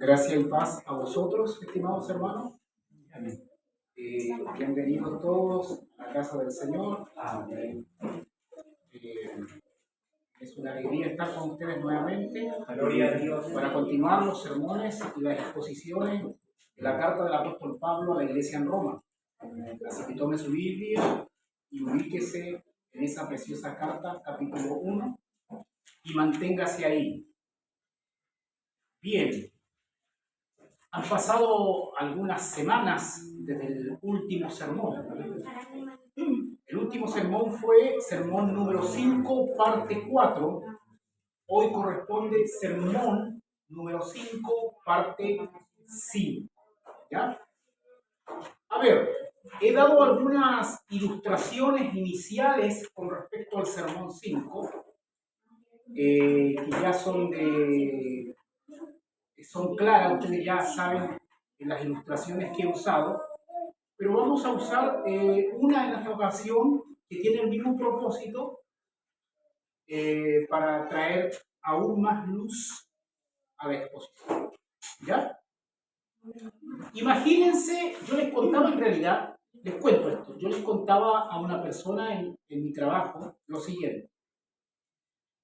Gracia y paz a vosotros, estimados hermanos. Amén. Bienvenidos todos a la casa del Señor. Amén. Es una alegría estar con ustedes nuevamente. Gloria a Dios. Para continuar los sermones y las exposiciones de la carta del apóstol Pablo a la iglesia en Roma. Así que tome su Biblia y ubíquese en esa preciosa carta, capítulo 1, y manténgase ahí. Bien. Han pasado algunas semanas desde el último sermón. El último sermón fue sermón número 5, parte 4. Hoy corresponde sermón número 5, parte 5. ¿Ya? A ver, he dado algunas ilustraciones iniciales con respecto al sermón 5, que ya son claras, ustedes ya saben las ilustraciones que he usado, pero vamos a usar una en esta ocasión que tiene el mismo propósito para traer aún más luz a la exposición. ¿Ya? Imagínense, yo les contaba en realidad, les cuento esto, yo les contaba a una persona en mi trabajo lo siguiente.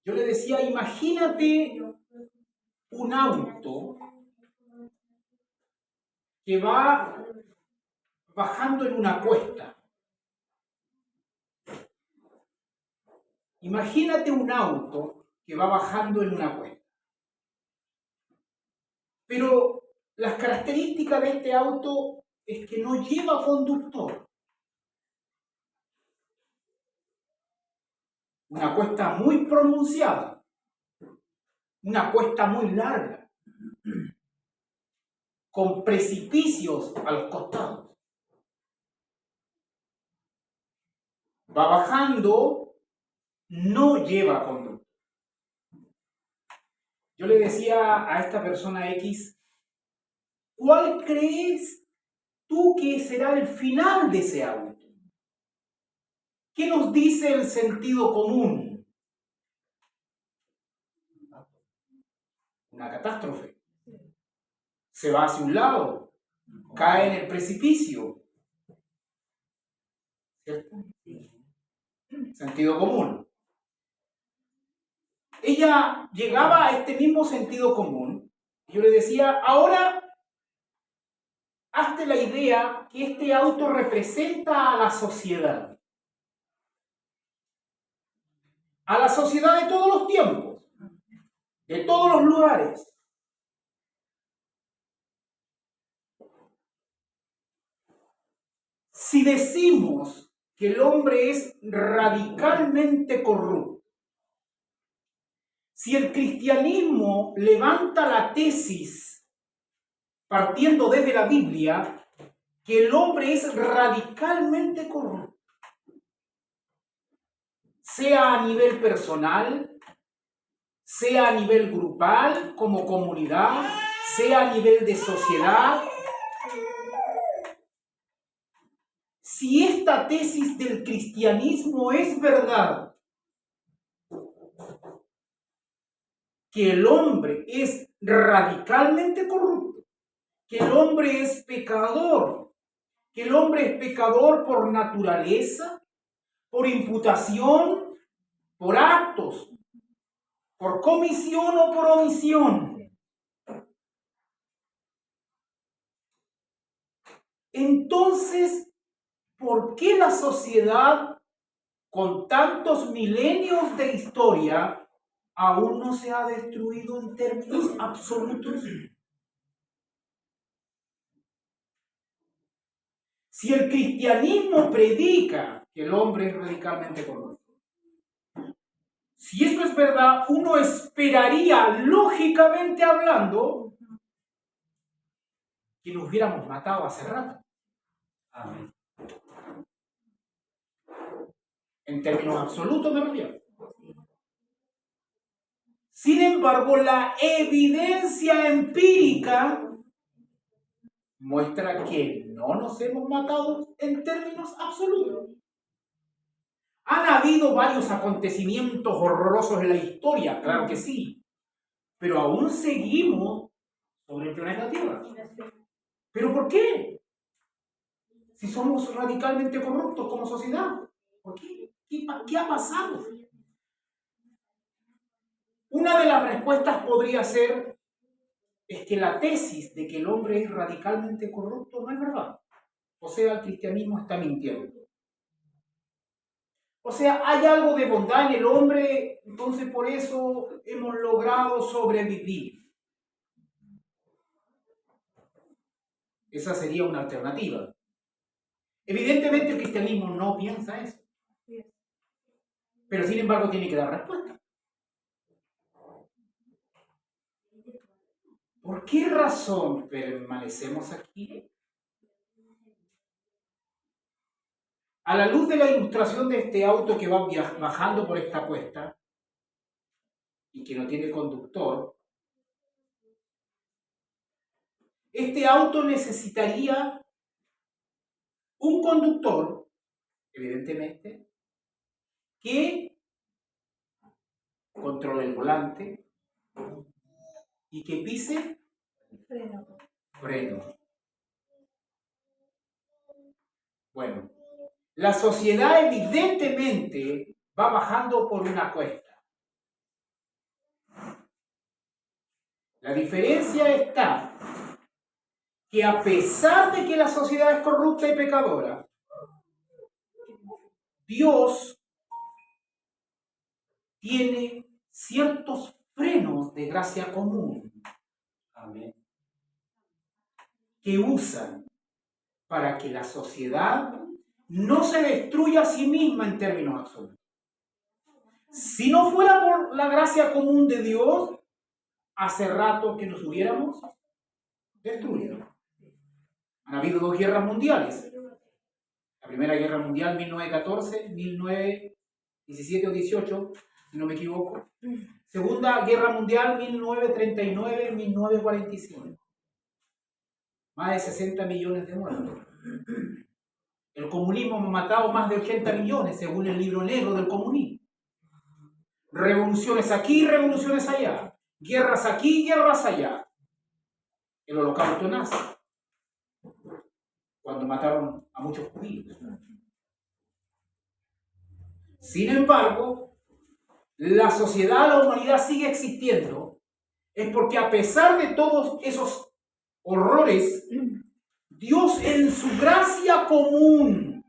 Yo le decía, imagínate un auto que va bajando en una cuesta. Imagínate un auto que va bajando en una cuesta. Pero las características de este auto es que no lleva conductor. Una cuesta muy pronunciada. Una cuesta muy larga. Con precipicios a los costados. Va bajando, no lleva conductor. Yo le decía a esta persona X, ¿cuál crees tú que será el final de ese auto? ¿Qué nos dice el sentido común? Una catástrofe. Se va hacia un lado, cae en el precipicio. ¿Cierto? Sentido común. Ella llegaba a este mismo sentido común. Yo le decía, ahora hazte la idea que este auto representa a la sociedad. A la sociedad de todos los tiempos, de todos los lugares. Si decimos que el hombre es radicalmente corrupto, si el cristianismo levanta la tesis, partiendo desde la Biblia, que el hombre es radicalmente corrupto, sea a nivel personal, sea a nivel grupal, como comunidad, sea a nivel de sociedad. Si esta tesis del cristianismo es verdad, que el hombre es radicalmente corrupto, que el hombre es pecador, que el hombre es pecador por naturaleza, por imputación, por actos, por comisión o por omisión. Entonces, ¿por qué la sociedad, con tantos milenios de historia, aún no se ha destruido en términos absolutos? Si el cristianismo predica que el hombre es radicalmente corrupto, si eso es verdad, uno esperaría, lógicamente hablando, que nos hubiéramos matado hace rato. Amén. En términos absolutos me refiero. Sin embargo, la evidencia empírica muestra que no nos hemos matado en términos absolutos. Han habido varios acontecimientos horrorosos en la historia, claro que sí, pero aún seguimos sobre el planeta Tierra. ¿Pero por qué? Si somos radicalmente corruptos como sociedad. ¿Por qué? ¿Qué ha pasado? Una de las respuestas podría ser es que la tesis de que el hombre es radicalmente corrupto no es verdad. O sea, el cristianismo está mintiendo. O sea, hay algo de bondad en el hombre, entonces por eso hemos logrado sobrevivir. Esa sería una alternativa. Evidentemente el cristianismo no piensa eso. Pero sin embargo tiene que dar respuesta. ¿Por qué razón permanecemos aquí? A la luz de la ilustración de este auto que va bajando por esta cuesta y que no tiene conductor, este auto necesitaría un conductor, evidentemente, que controle el volante y que pise freno. Bueno, la sociedad evidentemente va bajando por una cuesta. La diferencia está que a pesar de que la sociedad es corrupta y pecadora, Dios tiene ciertos frenos de gracia común. Amén. Que usan para que la sociedad no se destruya a sí misma en términos absolutos. Si no fuera por la gracia común de Dios, hace rato que nos hubiéramos destruido. Han habido 2 guerras mundiales. La Primera Guerra Mundial, 1914, 1917 o 18, si no me equivoco. Segunda Guerra Mundial, 1939, 1945. Más de 60 millones de muertos. El comunismo ha matado más de 80 millones, según el libro negro del comunismo. Revoluciones aquí, revoluciones allá. Guerras aquí, guerras allá. El holocausto nazi, cuando mataron a muchos judíos. Sin embargo, la sociedad, la humanidad sigue existiendo, es porque a pesar de todos esos horrores, Dios en su gracia común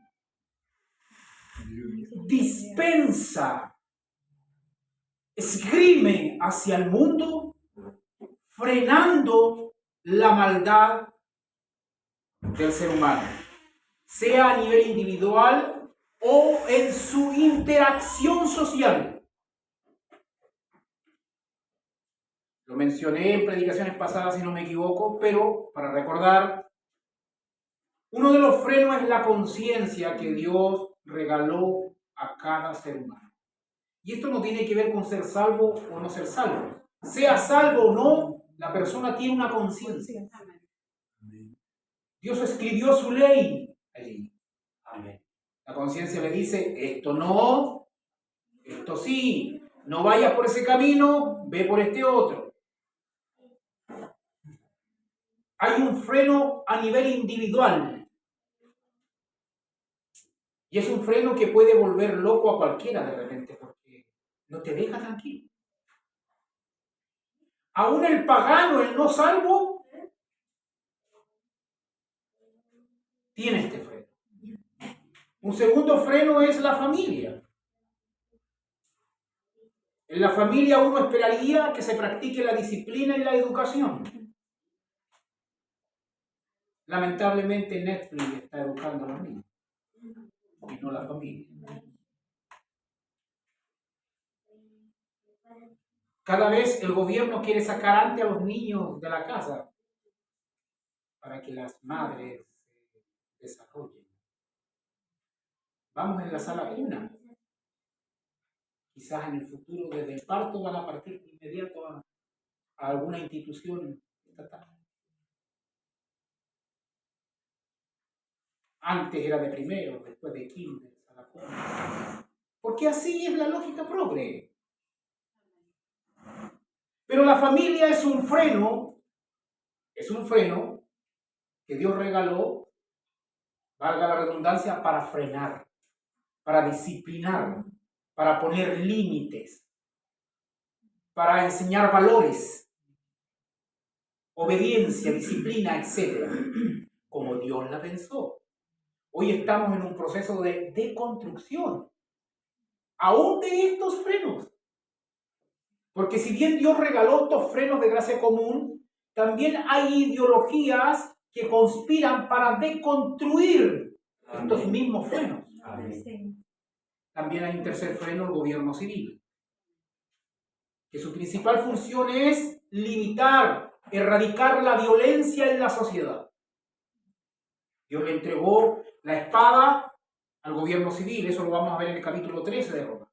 dispensa, esgrime hacia el mundo, frenando la maldad del ser humano, sea a nivel individual o en su interacción social. Lo mencioné en predicaciones pasadas, si no me equivoco, pero para recordar, uno de los frenos es la conciencia que Dios regaló a cada ser humano. Y esto no tiene que ver con ser salvo o no ser salvo. Sea salvo o no, la persona tiene una conciencia. Dios escribió su ley allí. Amén. La conciencia le dice, esto no, esto sí, no vayas por ese camino, ve por este otro. Hay un freno a nivel individual. Y es un freno que puede volver loco a cualquiera de repente, porque no te deja tranquilo. Aún el pagano, el no salvo, tiene este freno. Un segundo freno es la familia. En la familia uno esperaría que se practique la disciplina y la educación. Lamentablemente Netflix está educando a los niños y no la familia. Cada vez el gobierno quiere sacar antes a los niños de la casa para que las madres se desarrollen. Vamos en la sala cuna. Quizás en el futuro, desde el parto, van a partir de inmediato a alguna institución estatal. Antes era de primero, después de kinder, sala cuna. Porque así es la lógica progre. Pero la familia es un freno Es un freno que Dios regaló, valga la redundancia, para frenar, para disciplinar, para poner límites, para enseñar valores, obediencia, disciplina, etc. Como Dios la pensó. Hoy estamos en un proceso de deconstrucción, aún de estos frenos. Porque si bien Dios regaló estos frenos de gracia común, también hay ideologías que conspiran para deconstruir estos mismos frenos. Amén. También hay un tercer freno, el gobierno civil, que su principal función es limitar, erradicar la violencia en la sociedad. Dios le entregó la espada al gobierno civil, eso lo vamos a ver en el capítulo 13 de Roma.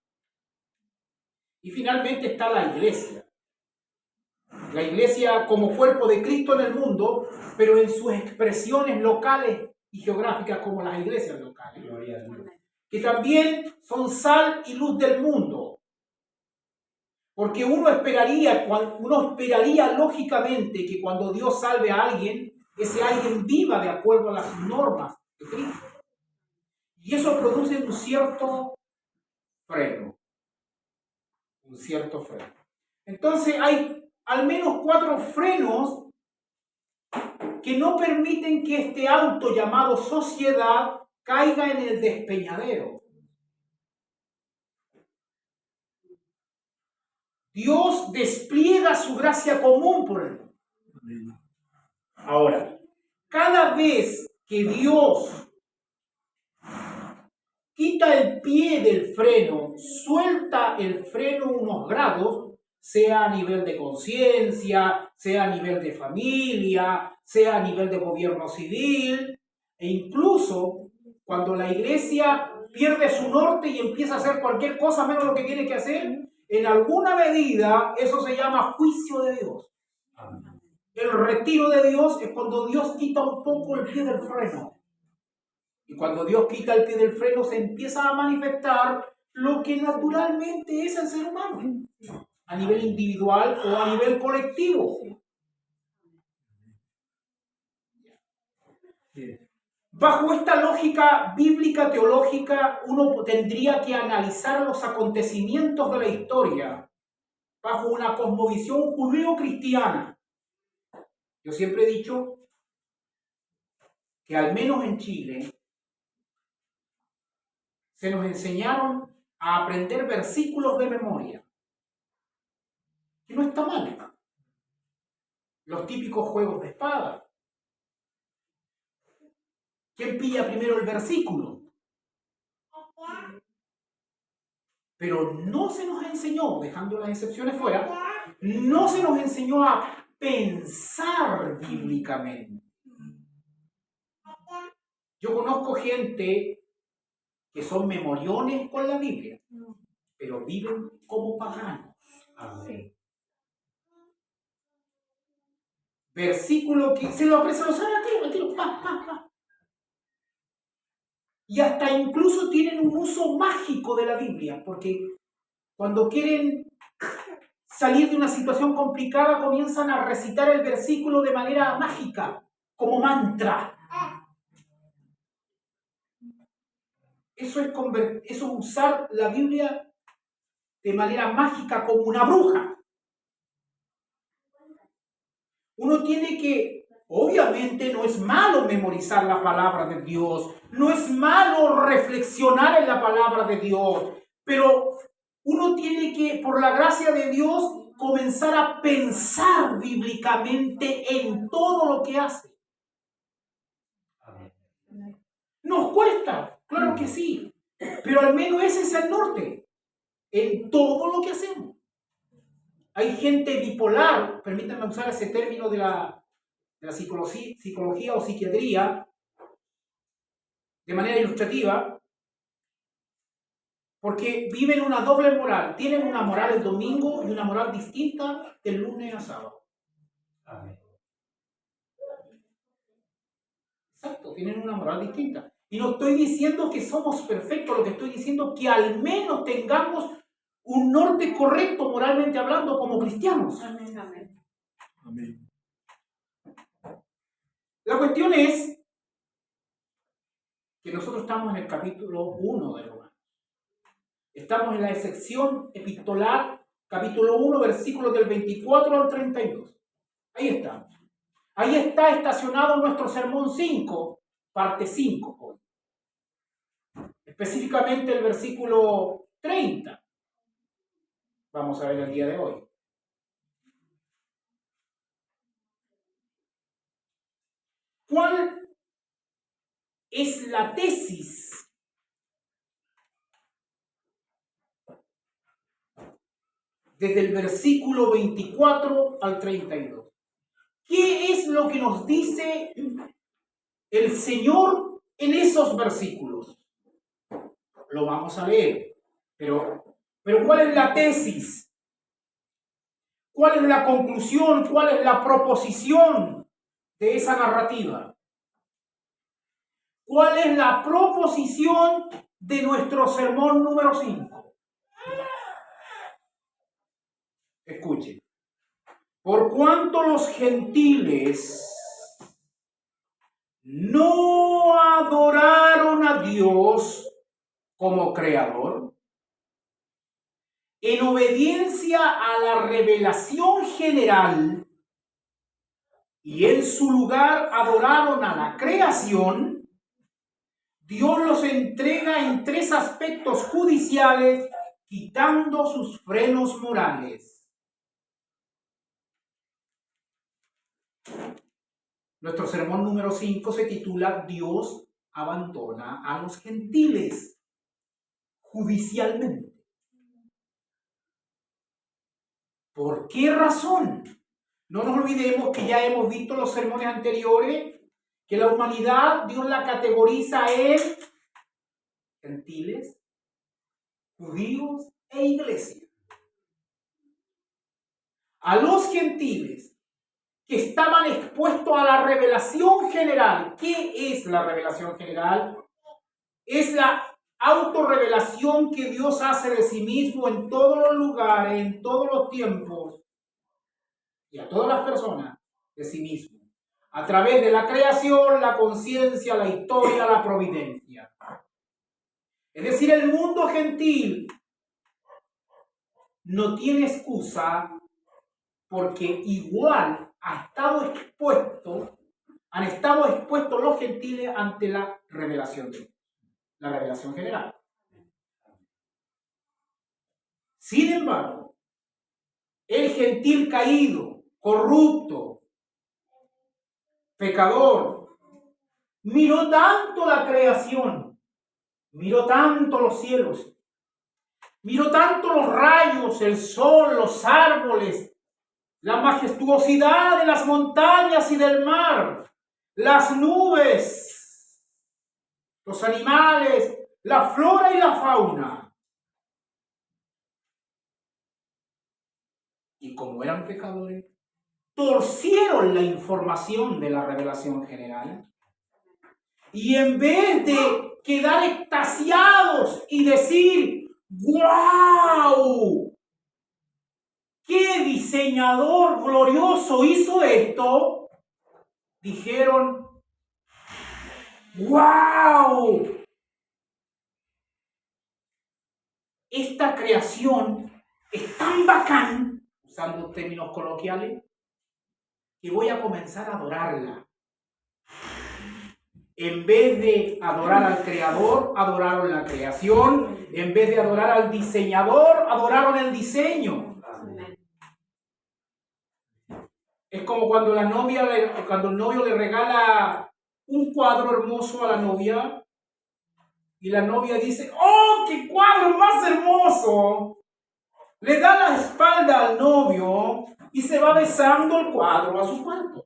Y finalmente está la iglesia. La iglesia como cuerpo de Cristo en el mundo, pero en sus expresiones locales y geográficas como las iglesias locales, que también son sal y luz del mundo. Porque uno esperaría lógicamente que cuando Dios salve a alguien, ese alguien viva de acuerdo a las normas de Cristo. Y eso produce un cierto freno. Un cierto freno. Entonces hay al menos 4 frenos que no permiten que este auto llamado sociedad caiga en el despeñadero. Dios despliega su gracia común por el mundo. Ahora, cada vez que Dios quita el pie del freno, suelta el freno unos grados, sea a nivel de conciencia, sea a nivel de familia, sea a nivel de gobierno civil, e incluso cuando la iglesia pierde su norte y empieza a hacer cualquier cosa menos lo que tiene que hacer, en alguna medida eso se llama juicio de Dios. El retiro de Dios es cuando Dios quita un poco el pie del freno. Y cuando Dios quita el pie del freno se empieza a manifestar lo que naturalmente es el ser humano, a nivel individual o a nivel colectivo. Bajo esta lógica bíblica teológica, uno tendría que analizar los acontecimientos de la historia bajo una cosmovisión judeo-cristiana. Yo siempre he dicho que al menos en Chile se nos enseñaron a aprender versículos de memoria, que no está mal. Los típicos juegos de espada. ¿Quién pilla primero el versículo? Pero no se nos enseñó, dejando las excepciones fuera, no se nos enseñó a pensar bíblicamente. Yo conozco gente que son memoriones con la Biblia, pero viven como paganos. Amén. Versículo que se lo saben al tiro, Y hasta incluso tienen un uso mágico de la Biblia, porque cuando quieren salir de una situación complicada comienzan a recitar el versículo de manera mágica, como mantra. Eso es usar la Biblia de manera mágica como una bruja. Uno tiene que, obviamente no es malo memorizar la palabra de Dios, no es malo reflexionar en la palabra de Dios, pero uno tiene que, por la gracia de Dios, comenzar a pensar bíblicamente en todo lo que hace. Nos cuesta, claro que sí, pero al menos ese es el norte, en todo lo que hacemos. Hay gente bipolar, permítanme usar ese término de la psicología o psiquiatría, de manera ilustrativa, porque viven una doble moral. Tienen una moral el domingo y una moral distinta del lunes a sábado. Amén. Exacto, tienen una moral distinta. Y no estoy diciendo que somos perfectos, lo que estoy diciendo es que al menos tengamos un norte correcto moralmente hablando como cristianos. Amén. Amén. Amén. La cuestión es que nosotros estamos en el capítulo 1 de Romanos. Estamos en la sección epistolar, capítulo 1, versículos del 24 al 32. Ahí estamos. Ahí está estacionado nuestro sermón 5, parte 5 hoy. Específicamente el versículo 30. Vamos a ver el día de hoy. ¿Cuál es la tesis desde el versículo 24 al 32? ¿Qué es lo que nos dice el Señor en esos versículos? Lo vamos a leer, pero ¿cuál es la tesis? ¿Cuál es la conclusión? ¿Cuál es la proposición de esa narrativa? ¿Cuál es la proposición de nuestro sermón número 5? Escuchen. Por cuanto los gentiles no adoraron a Dios como creador, en obediencia a la revelación general, y en su lugar adoraron a la creación, Dios los entrega en 3 aspectos judiciales, quitando sus frenos morales. Nuestro sermón número 5 se titula Dios abandona a los gentiles judicialmente. ¿Por qué razón? No nos olvidemos que ya hemos visto en los sermones anteriores que la humanidad Dios la categoriza en gentiles, judíos e iglesia. A los gentiles que estaban expuestos a la revelación general. ¿Qué es la revelación general? Es la autorrevelación que Dios hace de sí mismo en todos los lugares, en todos los tiempos y a todas las personas de sí mismo, a través de la creación, la conciencia, la historia, la providencia. Es decir, el mundo gentil no tiene excusa porque igual han estado expuestos los gentiles ante la revelación de Dios, la revelación general. Sin embargo, el gentil caído, corrupto, pecador, miró tanto la creación, miró tanto los cielos, miró tanto los rayos, el sol, los árboles, la majestuosidad de las montañas y del mar, las nubes, los animales, la flora y la fauna. Y como eran pecadores, torcieron la información de la revelación general. Y en vez de quedar extasiados y decir, ¡guau! ¿Qué diseñador glorioso hizo esto? Dijeron, ¡wow! Esta creación es tan bacán, usando términos coloquiales, que voy a comenzar a adorarla. En vez de adorar al creador, adoraron la creación. En vez de adorar al diseñador, adoraron el diseño. Es como cuando cuando el novio le regala un cuadro hermoso a la novia y la novia dice, ¡oh, qué cuadro más hermoso! Le da la espalda al novio y se va besando el cuadro a su cuarto.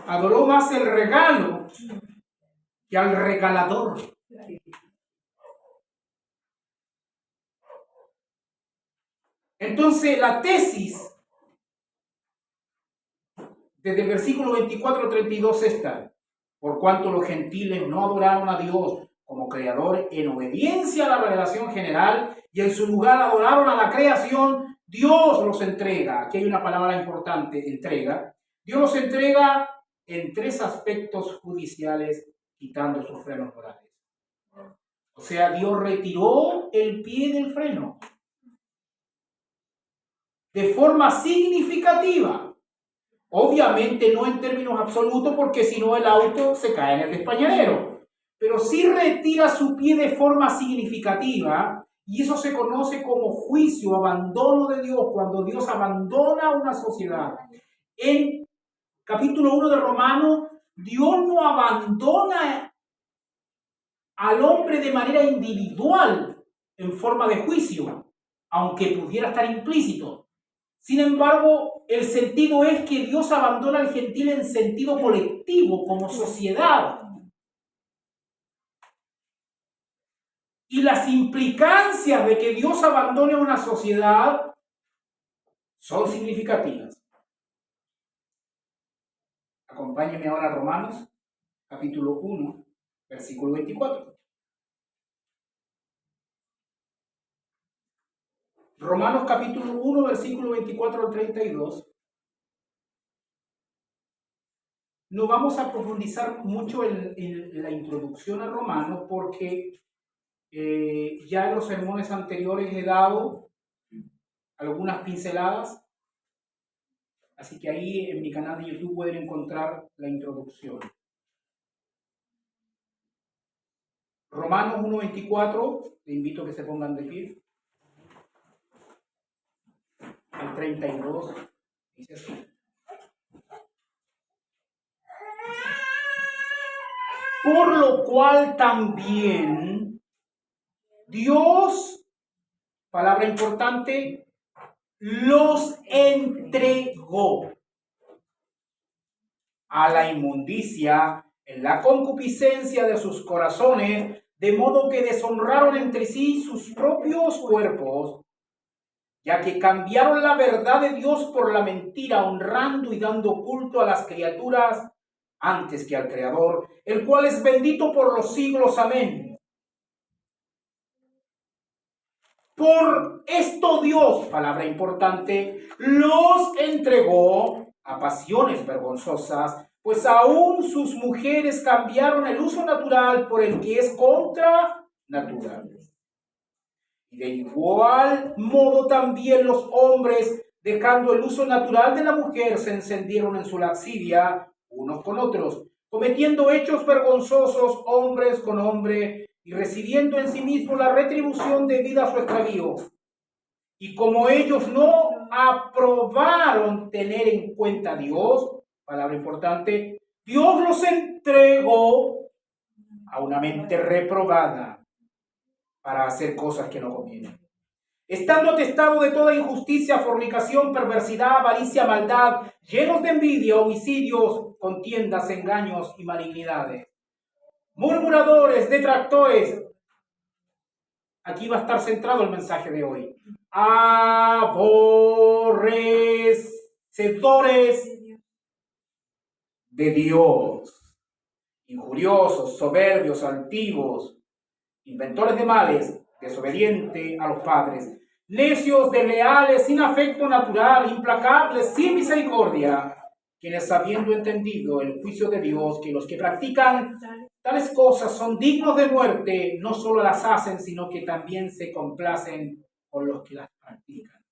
Adoró más el regalo que al regalador. Entonces, la tesis desde el versículo 24 al 32 está: por cuanto los gentiles no adoraron a Dios como creador en obediencia a la revelación general, y en su lugar adoraron a la creación, Dios los entrega, aquí hay una palabra importante, entrega. Dios los entrega en 3 aspectos judiciales, quitando sus frenos morales. O sea, Dios retiró el pie del freno de forma significativa. Obviamente no en términos absolutos, porque si no el auto se cae en el despeñadero. Pero sí retira su pie de forma significativa, y eso se conoce como juicio, abandono de Dios, cuando Dios abandona una sociedad. En capítulo 1 de Romanos, Dios no abandona al hombre de manera individual en forma de juicio, aunque pudiera estar implícito. Sin embargo, el sentido es que Dios abandona al gentil en sentido colectivo, como sociedad. Y las implicancias de que Dios abandone a una sociedad son significativas. Acompáñenme ahora a Romanos, capítulo 1, versículo 24. Romanos capítulo 1, versículo 24 al 32. No vamos a profundizar mucho en la introducción a Romanos, porque ya en los sermones anteriores he dado algunas pinceladas, así que ahí en mi canal de YouTube pueden encontrar la introducción. Romanos 1:24, le invito a que se pongan de pie. El 32 dice así: por lo cual también Dios, palabra importante, los entregó a la inmundicia en la concupiscencia de sus corazones, de modo que deshonraron entre sí sus propios cuerpos, ya que cambiaron la verdad de Dios por la mentira, honrando y dando culto a las criaturas antes que al Creador, el cual es bendito por los siglos. Amén. Por esto Dios, palabra importante, los entregó a pasiones vergonzosas, pues aún sus mujeres cambiaron el uso natural por el que es contra natural. Y de igual modo también los hombres, dejando el uso natural de la mujer, se encendieron en su lascivia unos con otros, cometiendo hechos vergonzosos hombres con hombre, y recibiendo en sí mismo la retribución debida a su extravío. Y como ellos no aprobaron tener en cuenta a Dios, palabra importante, Dios los entregó a una mente reprobada para hacer cosas que no convienen, estando atestado de toda injusticia, fornicación, perversidad, avaricia, maldad, llenos de envidia, homicidios, contiendas, engaños y malignidades, murmuradores, detractores. Aquí va a estar centrado el mensaje de hoy. Aborrecedores de Dios, injuriosos, soberbios, altivos, inventores de males, desobedientes a los padres, necios, desleales, sin afecto natural, implacables, sin misericordia, quienes, habiendo entendido el juicio de Dios, que los que practican tales cosas son dignos de muerte, no solo las hacen, sino que también se complacen con los que las practican.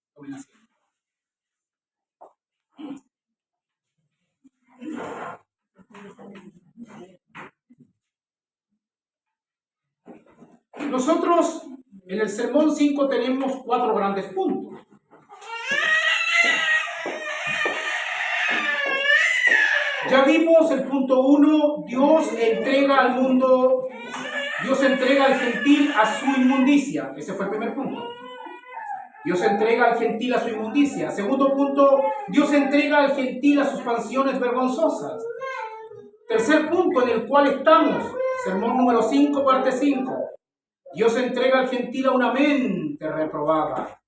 Nosotros en el sermón 5 tenemos 4 grandes puntos. Ya vimos el punto 1, Dios entrega al mundo, Dios entrega al gentil a su inmundicia. Ese fue el primer punto. Dios entrega al gentil a su inmundicia. Segundo punto, Dios entrega al gentil a sus pasiones vergonzosas. Tercer punto en el cual estamos, sermón número 5, parte 5. Dios entrega al gentil a una mente reprobada.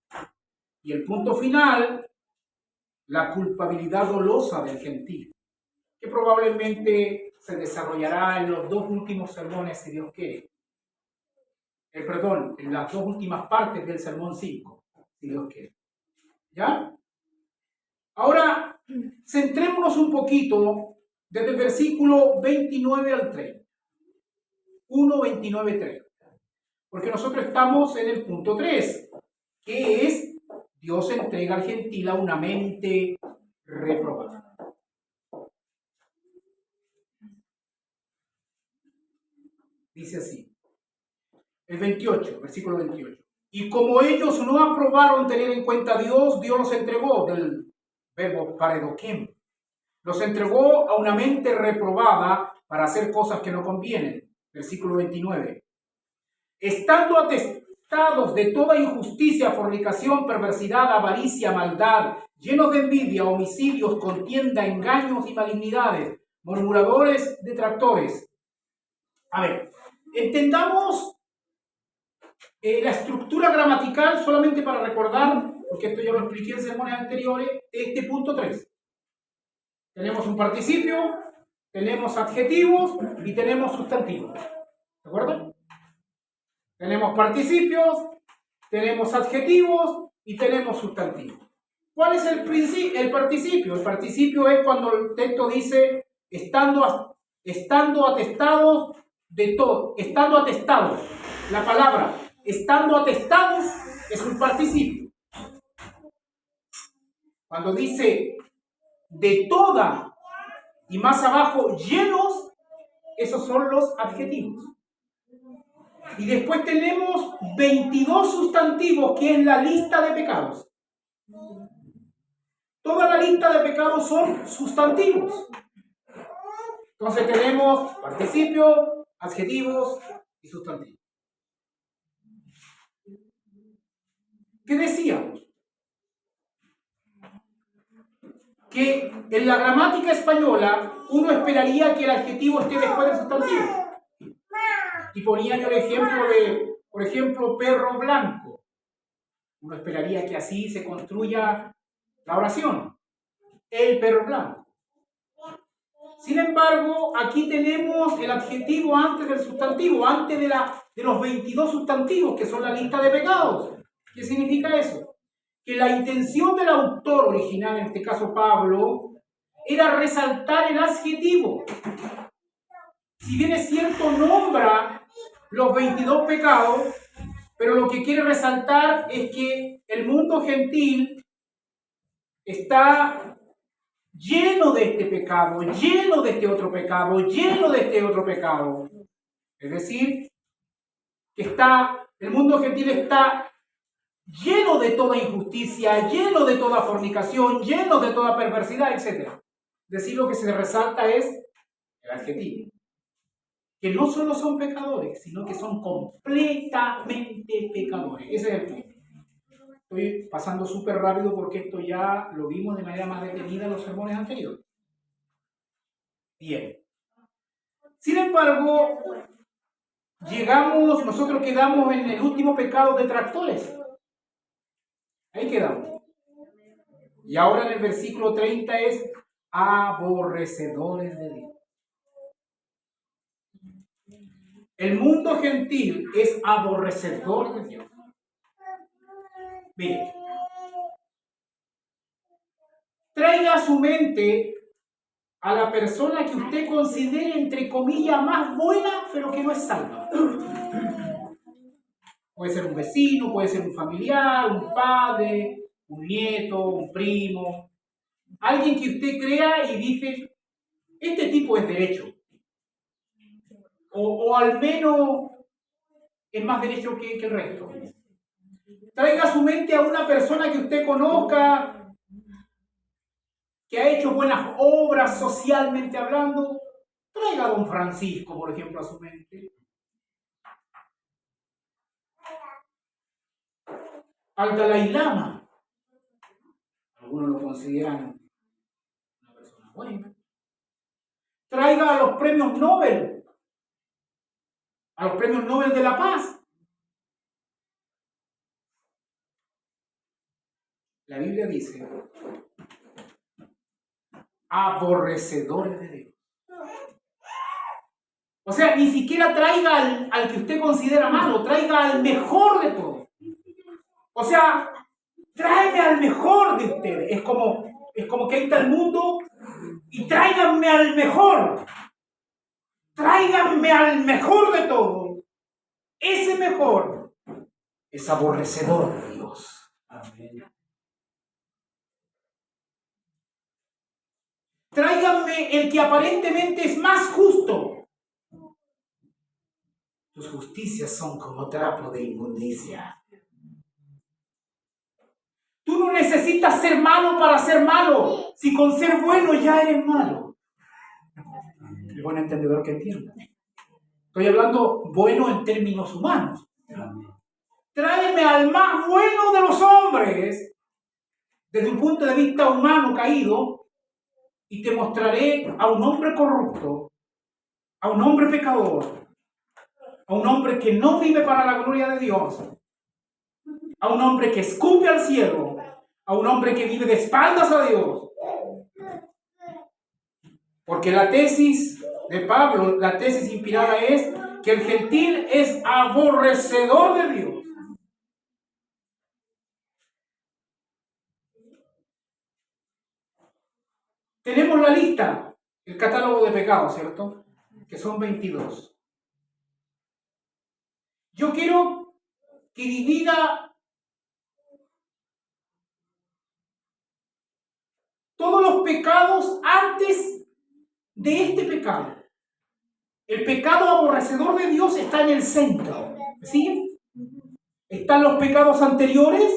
Y el punto final, la culpabilidad dolosa del gentil, que probablemente se desarrollará en los 2 últimos sermones, si Dios quiere. En las 2 últimas partes del sermón 5, si Dios quiere. ¿Ya? Ahora, centrémonos un poquito desde el versículo 29 al 30. 1, 29, 30. Porque nosotros estamos en el punto 3, que es Dios entrega al gentil a una mente reprobada. Dice así, el 28, versículo 28. Y como ellos no aprobaron tener en cuenta a Dios, Dios los entregó, del verbo paredoquem, los entregó a una mente reprobada para hacer cosas que no convienen. Versículo 29. Estando atestados de toda injusticia, fornicación, perversidad, avaricia, maldad, llenos de envidia, homicidios, contienda, engaños y malignidades, murmuradores, detractores. A ver, entendamos la estructura gramatical solamente para recordar, porque esto ya lo expliqué en sermones anteriores, este punto 3. Tenemos un participio, tenemos adjetivos y tenemos sustantivos. ¿De acuerdo? Tenemos participios, tenemos adjetivos y tenemos sustantivos. ¿Cuál es el participio? El participio es cuando el texto dice estando atestados de todo, estando atestados. La palabra estando atestados es un participio. Cuando dice de toda y más abajo llenos, esos son los adjetivos. Y después tenemos 22 sustantivos, que es la lista de pecados. Toda la lista de pecados son sustantivos. Entonces tenemos participio, adjetivos y sustantivos. ¿Qué decíamos? Que en la gramática española uno esperaría que el adjetivo esté después del sustantivo. Y ponía yo el ejemplo de, por ejemplo, perro blanco. Uno esperaría que así se construya la oración. El perro blanco. Sin embargo, aquí tenemos el adjetivo antes del sustantivo, antes de los 22 sustantivos, que son la lista de pecados. ¿Qué significa eso? Que la intención del autor original, en este caso Pablo, era resaltar el adjetivo. Si bien es cierto, nombra los 22 pecados, pero lo que quiere resaltar es que el mundo gentil está lleno de este pecado, lleno de este otro pecado, lleno de este otro pecado. Es decir, que el mundo gentil está lleno de toda injusticia, lleno de toda fornicación, lleno de toda perversidad, etc. Es decir, lo que se resalta es el adjetivo. Que no solo son pecadores, sino que son completamente pecadores. Ese es el punto. Estoy pasando súper rápido porque esto ya lo vimos de manera más detenida en los sermones anteriores. Bien. Sin embargo, nosotros quedamos en el último pecado, detractores. Ahí quedamos. Y ahora en el versículo 30 es aborrecedores de Dios. El mundo gentil es aborrecedor de Dios. Mire, traiga a su mente a la persona que usted considere, entre comillas, más buena, pero que no es salva. Puede ser un vecino, puede ser un familiar, un padre, un nieto, un primo. Alguien que usted crea y dice, este tipo es derecho. O al menos es más derecho que el resto. Traiga a su mente a una persona que usted conozca, que ha hecho buenas obras socialmente hablando. Traiga a don Francisco, por ejemplo, a su mente. Al Dalai Lama. Algunos lo consideran una persona buena. Traiga a los premios Nobel. A los premios Nobel de la Paz. La Biblia dice, aborrecedores de Dios. O sea, ni siquiera traiga al que usted considera malo, traiga al mejor de todos. O sea, tráeme al mejor de ustedes. Es como que entra al mundo y tráiganme al mejor. Tráiganme al mejor de todos. Ese mejor es aborrecedor de Dios. Amén. Tráiganme el que aparentemente es más justo. Tus justicias son como trapo de inmundicia. Tú no necesitas ser malo para ser malo, si con ser bueno ya eres malo. El buen entendedor que entienda. Estoy hablando bueno en términos humanos. Tráeme al más bueno de los hombres, desde un punto de vista humano caído, y te mostraré a un hombre corrupto, a un hombre pecador, a un hombre que no vive para la gloria de Dios, a un hombre que escupe al cielo, a un hombre que vive de espaldas a Dios. Porque la tesis de Pablo, la tesis inspirada es que el gentil es aborrecedor de Dios. Tenemos la lista, el catálogo de pecados, ¿cierto? Que son 22. Yo quiero que divida todos los pecados antes de este pecado. El pecado aborrecedor de Dios está en el centro. ¿Sí? Están los pecados anteriores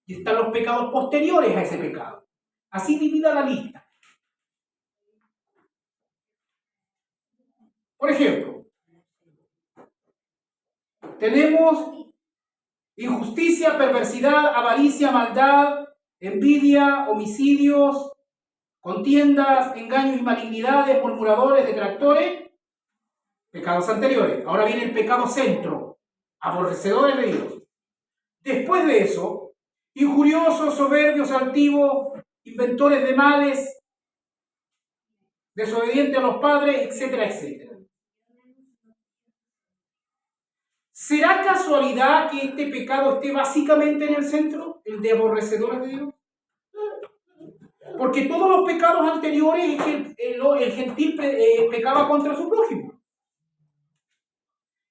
y están los pecados posteriores a ese pecado. Así divida la lista. Por ejemplo, tenemos injusticia, perversidad, avaricia, maldad, envidia, homicidios, contiendas, engaños y malignidades, murmuradores, detractores, pecados anteriores. Ahora viene el pecado centro, aborrecedores de Dios. Después de eso, injuriosos, soberbios, altivos, inventores de males, desobedientes a los padres, etcétera, etcétera. ¿Será casualidad que este pecado esté básicamente en el centro, el de aborrecedores de Dios? Porque todos los pecados anteriores el gentil pecaba contra su prójimo.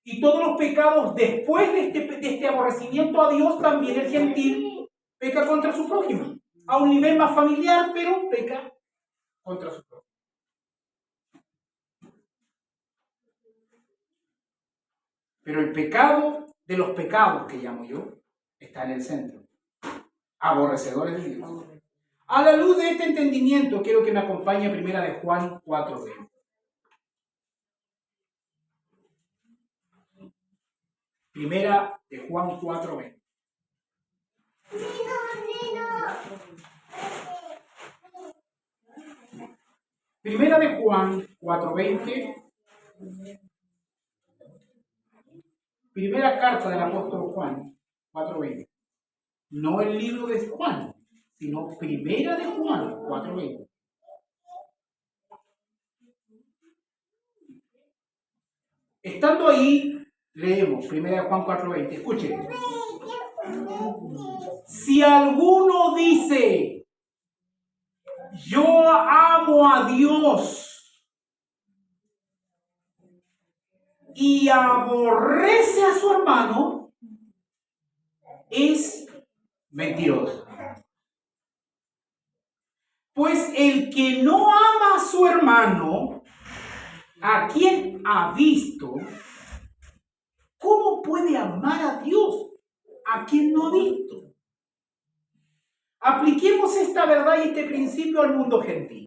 Y todos los pecados después de este aborrecimiento a Dios, también el gentil peca contra su prójimo. A un nivel más familiar, pero peca contra su prójimo. Pero el pecado de los pecados, que llamo yo, está en el centro. Aborrecedores de Dios. A la luz de este entendimiento, quiero que me acompañe a Primera de Juan 4:20. Primera de Juan 4:20. Primera de Juan 4:20. Primera carta del apóstol Juan 4:20. No el libro de Juan, sino Primera de Juan 4:20. Estando ahí, leemos Primera de Juan 4:20. Escuchen. Si alguno dice, yo amo a Dios y aborrece a su hermano, es mentiroso. Pues el que no ama a su hermano, a quien ha visto, ¿cómo puede amar a Dios a quien no ha visto? Apliquemos esta verdad y este principio al mundo gentil.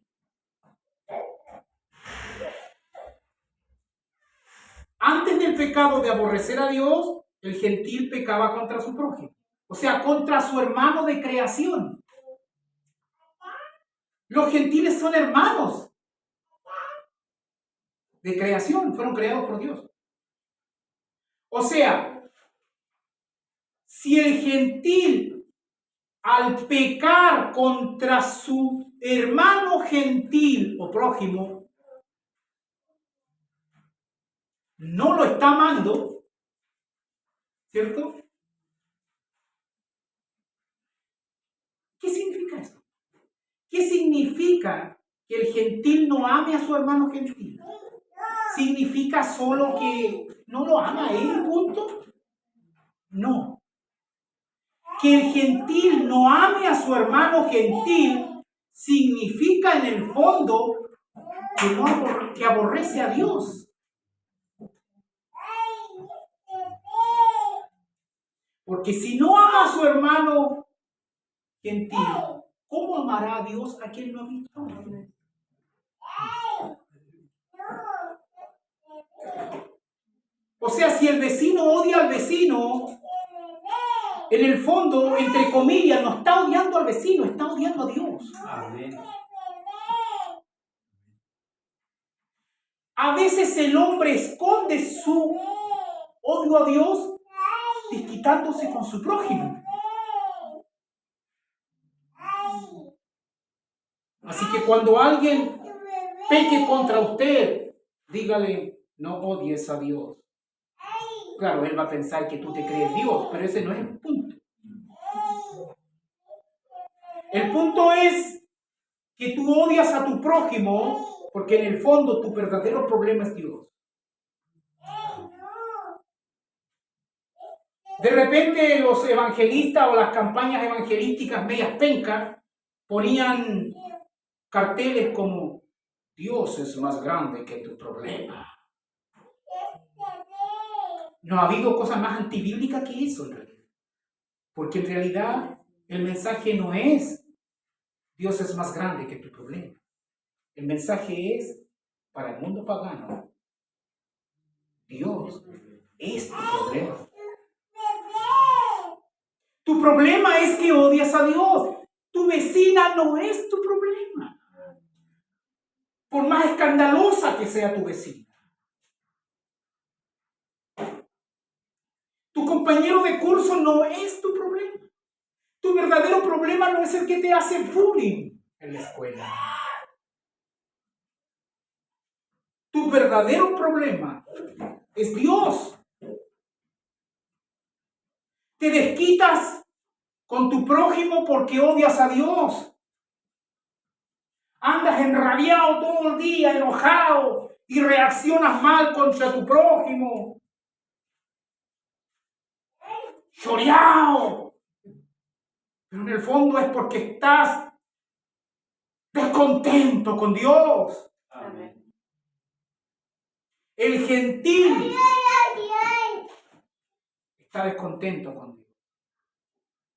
Antes del pecado de aborrecer a Dios, el gentil pecaba contra su prójimo, o sea, contra su hermano de creación. Los gentiles son hermanos de creación, fueron creados por Dios. O sea, si el gentil al pecar contra su hermano gentil o prójimo no lo está amando, ¿cierto? ¿Qué significa eso? ¿Qué significa que el gentil no ame a su hermano gentil? ¿Significa solo que no lo ama a él, punto? No. Que el gentil no ame a su hermano gentil significa en el fondo que aborrece a Dios. Porque si no ama a su hermano gentil, ¿cómo amará a Dios a quien no ha visto? O sea, si el vecino odia al vecino, en el fondo, entre comillas, no está odiando al vecino, está odiando a Dios. Amén. A veces el hombre esconde su odio a Dios desquitándose con su prójimo. Así que cuando alguien peque contra usted, dígale, no odies a Dios. Claro, él va a pensar que tú te crees Dios, pero ese no es el punto. El punto es que tú odias a tu prójimo porque en el fondo tu verdadero problema es Dios. De repente los evangelistas o las campañas evangelísticas medias pencas ponían carteles como Dios es más grande que tu problema. No ha habido cosa más antibíblica que eso en realidad. Porque en realidad el mensaje no es Dios es más grande que tu problema. El mensaje es para el mundo pagano. Dios es tu problema. Tu problema es que odias a Dios. Tu vecina no es tu problema. Por más escandalosa que sea tu vecina. Tu compañero de curso no es tu problema. Tu verdadero problema no es el que te hace bullying en la escuela. Tu verdadero problema es Dios. Te desquitas con tu prójimo porque odias a Dios. Andas enrabiado todo el día, enojado, y reaccionas mal contra tu prójimo. Choreado. Pero en el fondo es porque estás descontento con Dios. Amén. El gentil está descontento con Dios.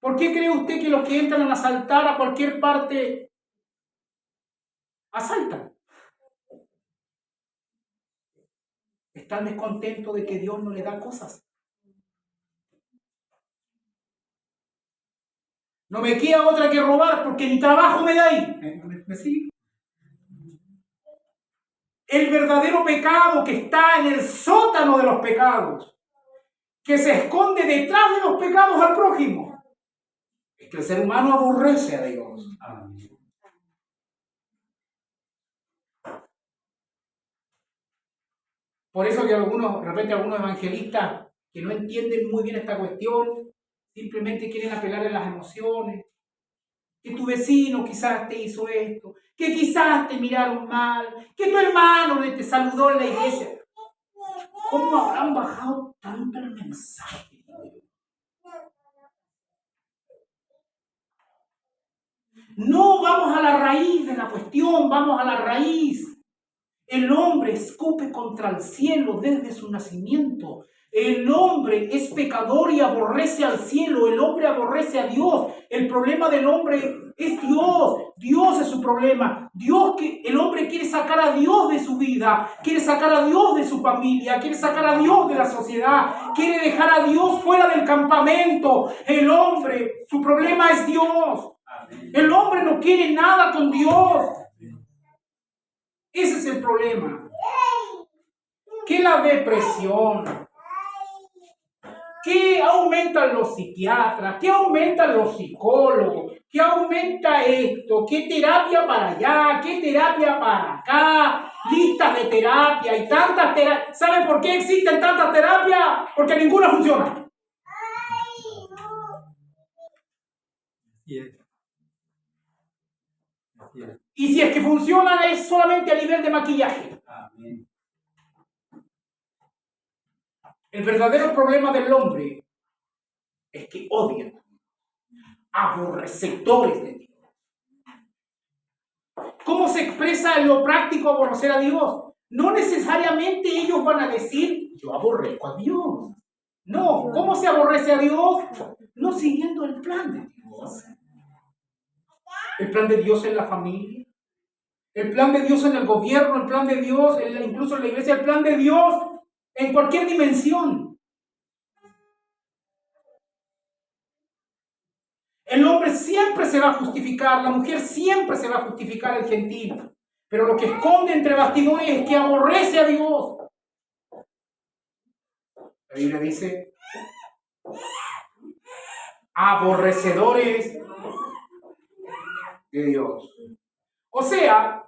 ¿Por qué cree usted que los que entran a asaltar a cualquier parte asaltan? Están descontentos de que Dios no les da cosas. No me queda otra que robar porque mi trabajo me da ahí. ¿Me sigue? El verdadero pecado que está en el sótano de los pecados, que se esconde detrás de los pecados al prójimo, es que el ser humano aborrece a Dios. Amén. Por eso que de repente algunos evangelistas que no entienden muy bien esta cuestión, simplemente quieren apelar a las emociones. Que tu vecino quizás te hizo esto, que quizás te miraron mal, que tu hermano te saludó en la iglesia. ¿Cómo habrán bajado tanto el mensaje? No, vamos a la raíz de la cuestión, vamos a la raíz. El hombre escupe contra el cielo desde su nacimiento. El hombre es pecador y aborrece al cielo. El hombre aborrece a Dios. El problema del hombre es Dios. Dios es su problema. El hombre quiere sacar a Dios de su vida. Quiere sacar a Dios de su familia. Quiere sacar a Dios de la sociedad. Quiere dejar a Dios fuera del campamento. El hombre, su problema es Dios. El hombre no quiere nada con Dios. Ese es el problema. Que la depresión, que aumentan los psiquiatras, que aumentan los psicólogos, que aumenta esto, que terapia para allá, que terapia para acá, listas de terapia y tantas terapias. ¿Saben por qué existen tantas terapias? Porque ninguna funciona. Y si es que funcionan es solamente a nivel de maquillaje. Amén. El verdadero problema del hombre es que odian, aborrecedores de Dios. ¿Cómo se expresa en lo práctico aborrecer a Dios? No necesariamente ellos van a decir, yo aborrezco a Dios. No, ¿cómo se aborrece a Dios? No siguiendo el plan de Dios. El plan de Dios en la familia, el plan de Dios en el gobierno, el plan de Dios incluso en la iglesia, el plan de Dios en cualquier dimensión. El hombre siempre se va a justificar, la mujer siempre se va a justificar, el gentil. Pero lo que esconde entre bastidores es que aborrece a Dios. La Biblia dice, aborrecedores de Dios. O sea,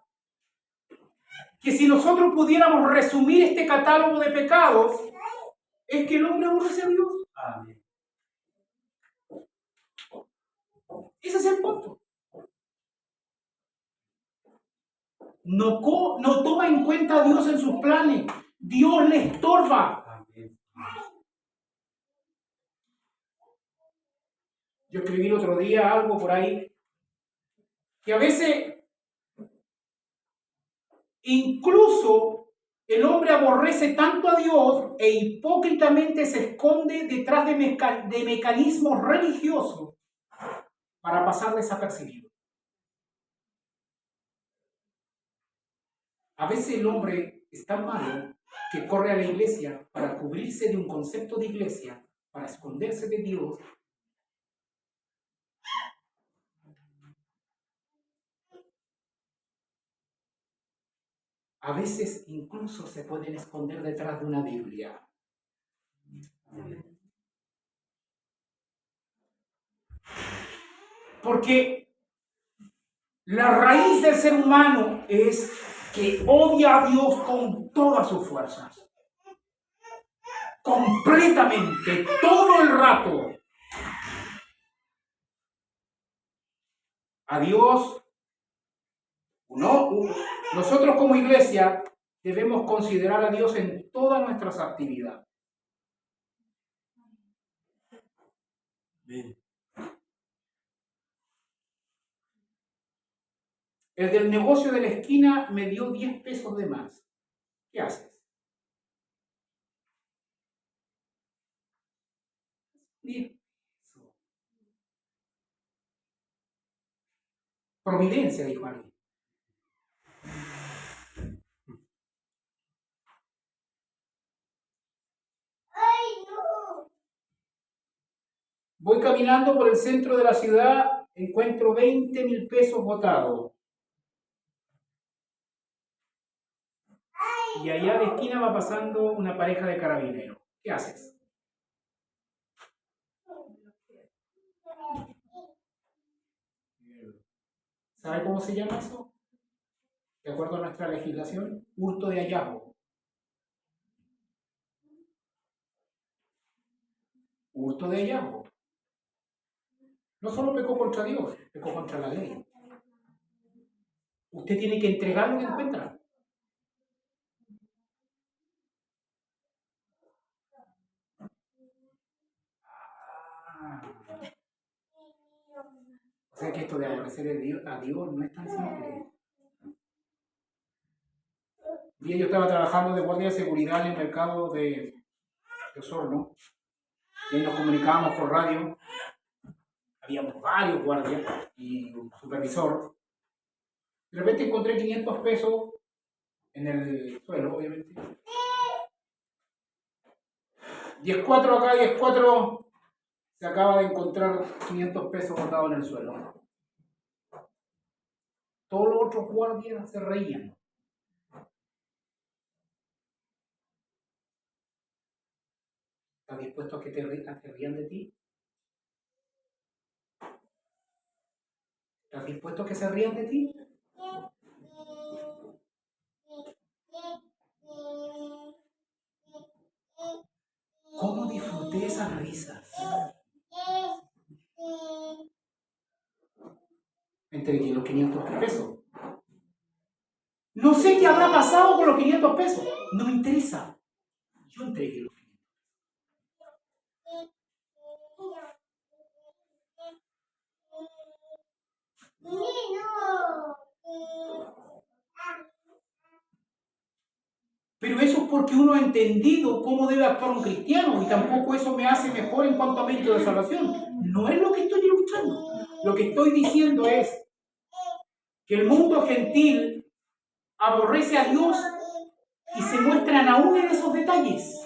que si nosotros pudiéramos resumir este catálogo de pecados, es que el hombre aborrece a Dios. Amén. Ese es el punto. No toma en cuenta a Dios en sus planes. Dios le estorba. Amén. Yo escribí el otro día algo por ahí, que a veces incluso el hombre aborrece tanto a Dios e hipócritamente se esconde detrás de mecanismos religiosos para pasar desapercibido. A veces el hombre es tan malo que corre a la iglesia para cubrirse de un concepto de iglesia, para esconderse de Dios. A veces incluso se pueden esconder detrás de una Biblia. Porque la raíz del ser humano es que odia a Dios con todas sus fuerzas. Completamente, todo el rato. A Dios, no, nosotros como iglesia debemos considerar a Dios en todas nuestras actividades. Amén. El del negocio de la esquina me dio 10 pesos de más. ¿Qué haces? 10 pesos. Providencia, dijo alguien. Voy caminando por el centro de la ciudad, encuentro 20.000 pesos botados. Y allá a la esquina va pasando una pareja de carabineros. ¿Qué haces? ¿Sabe cómo se llama eso? De acuerdo a nuestra legislación, hurto de hallazgo. Hurto de hallazgo. No solo pecó contra Dios, pecó contra la ley. Usted tiene que entregar lo que encuentra. O sea que esto de aborrecer a Dios no es tan simple. Un día yo estaba trabajando de guardia de seguridad en el mercado de Osorno y nos comunicábamos por radio. Habíamos varios guardias y un supervisor. De repente encontré 500 pesos en el suelo, obviamente. 10-4 acá, 10-4. Se acaba de encontrar 500 pesos botados en el suelo. Todos los otros guardias se reían. ¿Estás dispuesto a que te rían de ti? ¿Estás dispuesto a que se rían de ti? ¿Cómo disfruté esas risas? Entregué los 500 pesos. No sé qué habrá pasado con los 500 pesos. No me interesa. Yo entregué los 500. Pero eso es porque uno ha entendido cómo debe actuar un cristiano, y tampoco eso me hace mejor en cuanto a mérito de salvación. No es lo que estoy ilustrando. Lo que estoy diciendo es que el mundo gentil aborrece a Dios y se muestran aún en esos detalles.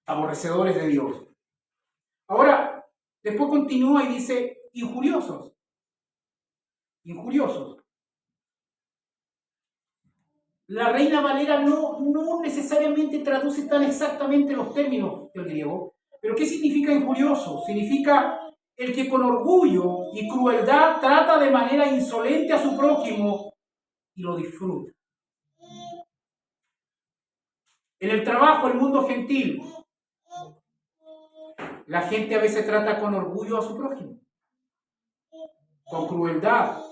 Aborrecedores de Dios. Ahora, después continúa y dice, injuriosos. Injuriosos. La Reina Valera no necesariamente traduce tan exactamente los términos del griego. Pero ¿qué significa injurioso? Significa el que con orgullo y crueldad trata de manera insolente a su prójimo y lo disfruta. En el trabajo, el mundo gentil, la gente a veces trata con orgullo a su prójimo, con crueldad,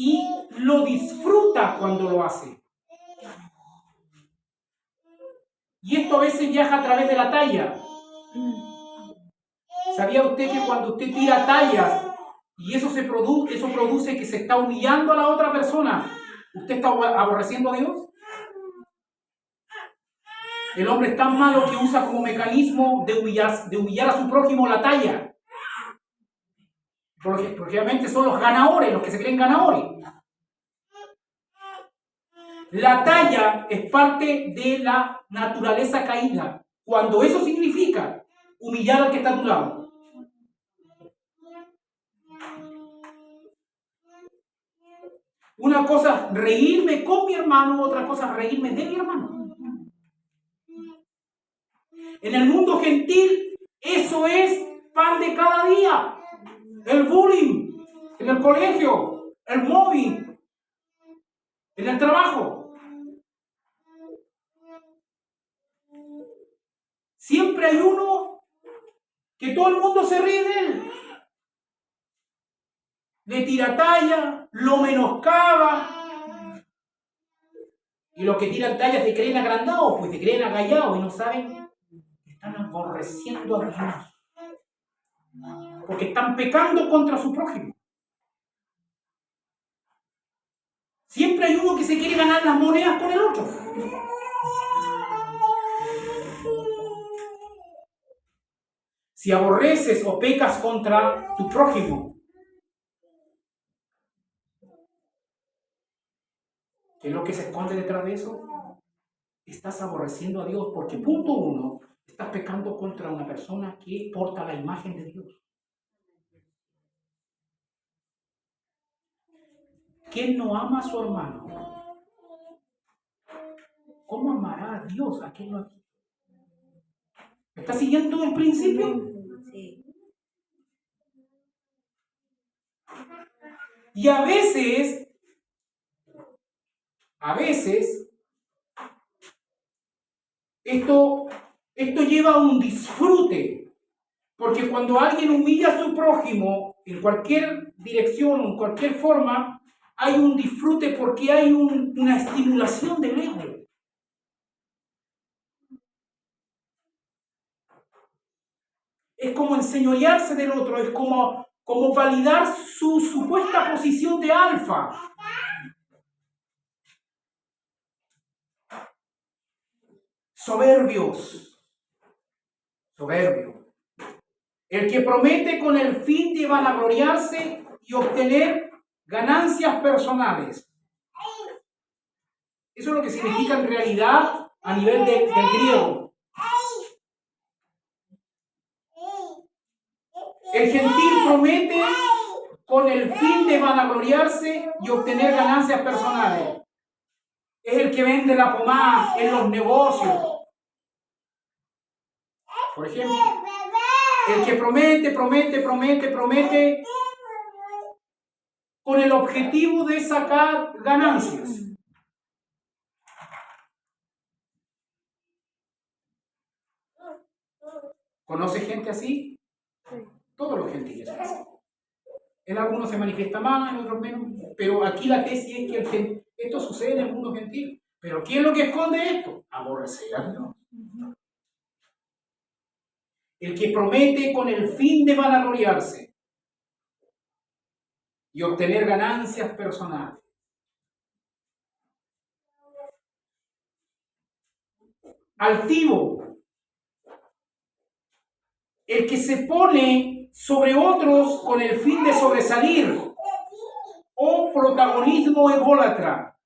y lo disfruta cuando lo hace. Y esto a veces viaja a través de la talla. ¿Sabía usted que cuando usted tira tallas y eso produce que se está humillando a la otra persona, usted está aborreciendo a Dios? El hombre es tan malo que usa como mecanismo de humillar a su prójimo la talla. Porque obviamente son los ganadores, los que se creen ganadores. La talla es parte de la naturaleza caída, cuando eso significa humillar al que está a tu lado. Una cosa reírme con mi hermano, otra cosa reírme de mi hermano. En el mundo gentil, eso es pan de cada día. El bullying en el colegio, el mobbing en el trabajo. Siempre hay uno que todo el mundo se ríe de él. Le tira talla, lo menoscaba. Y los que tiran talla se creen agrandados, pues se creen agallados y no saben que están aborreciendo a Dios. Porque están pecando contra su prójimo. Siempre hay uno que se quiere ganar las monedas con el otro. Si aborreces o pecas contra tu prójimo, ¿qué es lo que se esconde detrás de eso? Estás aborreciendo a Dios porque, punto uno, estás pecando contra una persona que porta la imagen de Dios. ¿Quién no ama a su hermano? ¿Cómo amará a Dios? ¿A quién no? ¿Me está siguiendo el principio? Sí. Y a veces, esto lleva a un disfrute, porque cuando alguien humilla a su prójimo en cualquier dirección o en cualquier forma, hay un disfrute porque hay una estimulación del ego. Es como enseñorearse del otro, es como validar su supuesta posición de alfa. Soberbios. El que promete con el fin de vanagloriarse y obtener ganancias personales. Eso es lo que significa en realidad a nivel del griego. El gentil promete con el fin de vanagloriarse y obtener ganancias personales. Es el que vende la pomada en los negocios. Por ejemplo, el que promete con el objetivo de sacar ganancias. ¿Conoce gente así? Todos los gentiles son así. En algunos se manifiesta más, en otros menos. Pero aquí la tesis es que esto sucede en el mundo gentil. ¿Pero quién es lo que esconde esto? Aborrecer a Dios. El que promete con el fin de vanagloriarse y obtener ganancias personales. Altivo. El que se pone sobre otros con el fin de sobresalir. O protagonismo ególatra.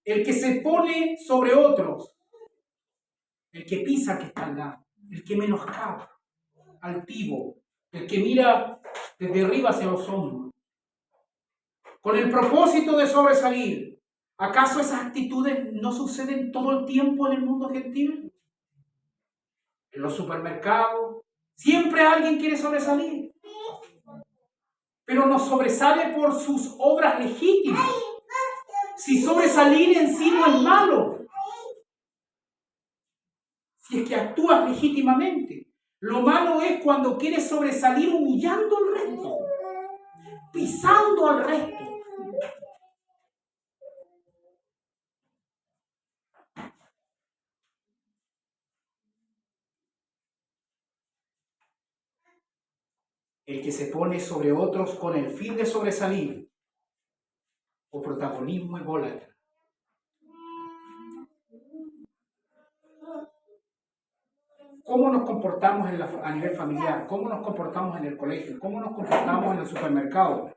El que se pone sobre otros. El que pisa que está al lado. El que menoscaba. Altivo. El que mira desde arriba hacia los hombros. Con el propósito de sobresalir. ¿Acaso esas actitudes no suceden todo el tiempo en el mundo gentil? En los supermercados. Siempre alguien quiere sobresalir. Pero no sobresale por sus obras legítimas. Si sobresalir en sí no es malo. Si es que actúas legítimamente. Lo malo es cuando quieres sobresalir humillando al resto. Pisando al resto. El que se pone sobre otros con el fin de sobresalir. O protagonismo ególatra. ¿Cómo nos comportamos a nivel familiar? ¿Cómo nos comportamos en el colegio? ¿Cómo nos comportamos en el supermercado?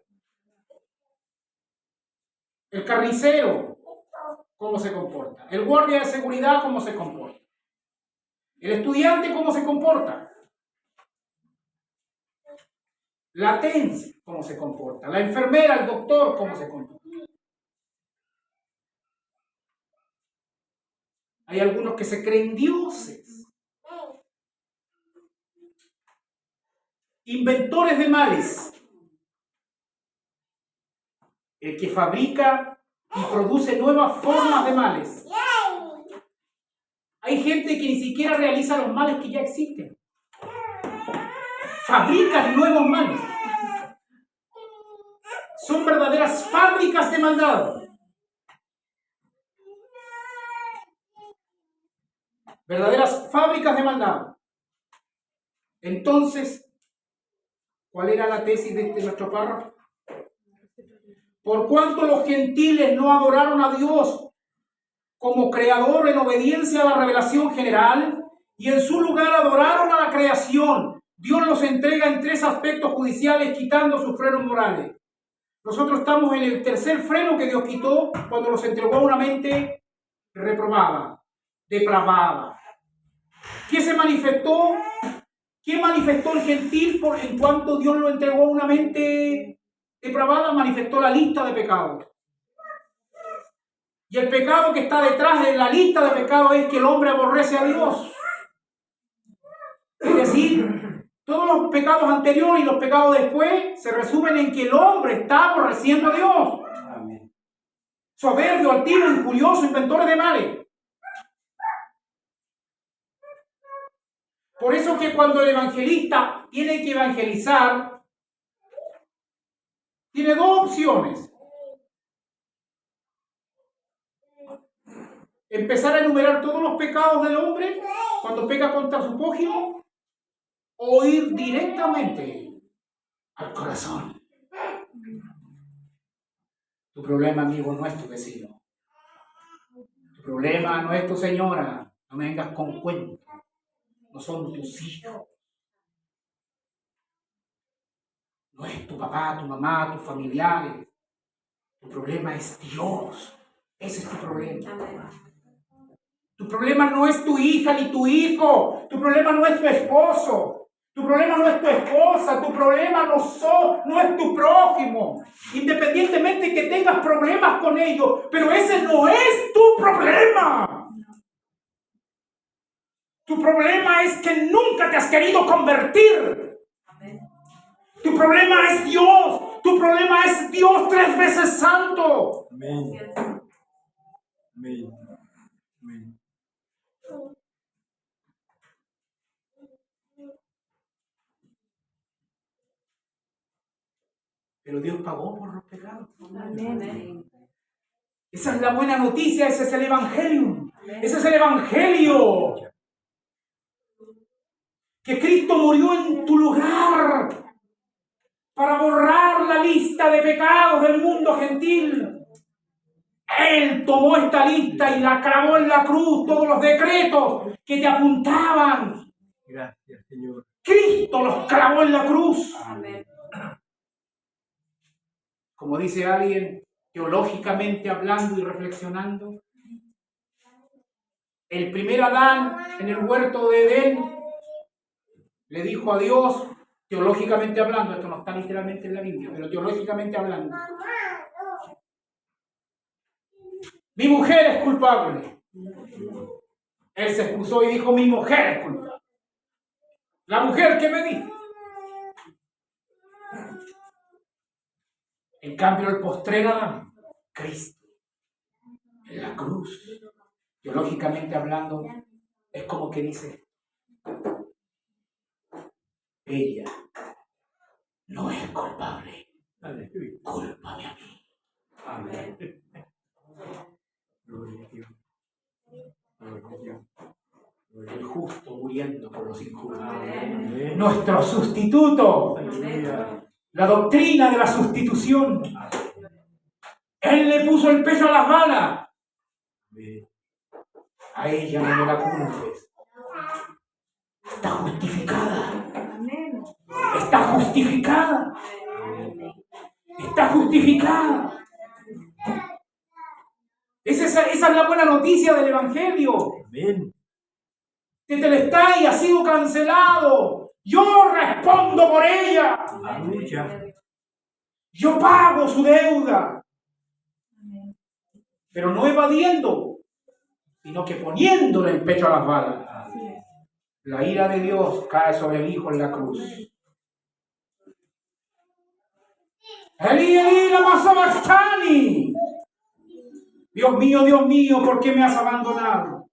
El carnicero, ¿cómo se comporta? El guardia de seguridad, ¿cómo se comporta? El estudiante, ¿cómo se comporta? La TENS, ¿cómo se comporta? La enfermera, el doctor, ¿cómo se comporta? Hay algunos que se creen dioses. Inventores de males. El que fabrica y produce nuevas formas de males. Hay gente que ni siquiera realiza los males que ya existen. Fabrican nuevos males. Son verdaderas fábricas de maldad. Verdaderas fábricas de maldad. Entonces, ¿cuál era la tesis de nuestro párrafo? Por cuanto los gentiles no adoraron a Dios como creador en obediencia a la revelación general, y en su lugar adoraron a la creación, Dios los entrega en 3 aspectos judiciales, quitando sus frenos morales. Nosotros estamos en el tercer freno que Dios quitó cuando los entregó a una mente reprobada, depravada. ¿Qué se manifestó? ¿Qué manifestó el gentil en cuanto Dios lo entregó a una mente depravada? Manifestó la lista de pecados. Y el pecado que está detrás de la lista de pecados es que el hombre aborrece a Dios. Es decir, todos los pecados anteriores y los pecados después se resumen en que el hombre está aborreciendo a Dios. Amén. Soberbio, altivo, injurioso, inventor de males. Por eso que cuando el evangelista tiene que evangelizar, tiene 2 opciones. Empezar a enumerar todos los pecados del hombre cuando peca contra su prójimo, o ir directamente al corazón. Tu problema, amigo, no es tu vecino. Tu problema no es tu señora. No me vengas con cuentos. No son tus hijos. No es tu papá, tu mamá, tus familiares. Tu problema es Dios. Ese es tu problema. Tu problema no es tu hija ni tu hijo. Tu problema no es tu esposo. Tu problema no es tu esposa. Tu problema no es tu prójimo. Independientemente que tengas problemas con ellos. Pero ese no es tu problema. Tu problema es que nunca te has querido convertir. Tu problema es Dios. Tu problema es Dios 3 veces santo. Amén. Amén. Amén. Pero Dios pagó por los pecados. Amén. Esa es la buena noticia, ese es el Evangelio. Ese es el Evangelio. Que Cristo murió en tu lugar para borrar la lista de pecados del mundo gentil. Él tomó esta lista y la clavó en la cruz, todos los decretos que te apuntaban. Gracias, Señor. Cristo los clavó en la cruz. Amén. Como dice alguien, teológicamente hablando y reflexionando, el primer Adán en el huerto de Edén le dijo a Dios, teológicamente hablando, esto no está literalmente en la Biblia, pero teológicamente hablando, mi mujer es culpable. Él se excusó y dijo, mi mujer es culpable. La mujer que me dijo. En cambio, el postrer Adán, Cristo, en la cruz, teológicamente hablando, es como que dice, ella no es culpable, cúlpame a mí. Amén. Gloria a Dios. Gloria a Dios. El justo muriendo por los injustos. Amén. Nuestro sustituto. Aleluya. La doctrina de la sustitución. Él le puso el pecho a las balas. Amén. A ella no me la culpes. Está justificada. Amén. Está justificada. Está justificada. Esa es la buena noticia del Evangelio. Amén. Tetelestai ha sido cancelado. Yo respondo por ella. Aleluya. Yo pago su deuda. Pero no evadiendo, sino que poniéndole el pecho a las balas. La ira de Dios cae sobre el Hijo en la cruz. Elí, Elí, lama sabachthani. Dios mío, ¿por qué me has abandonado?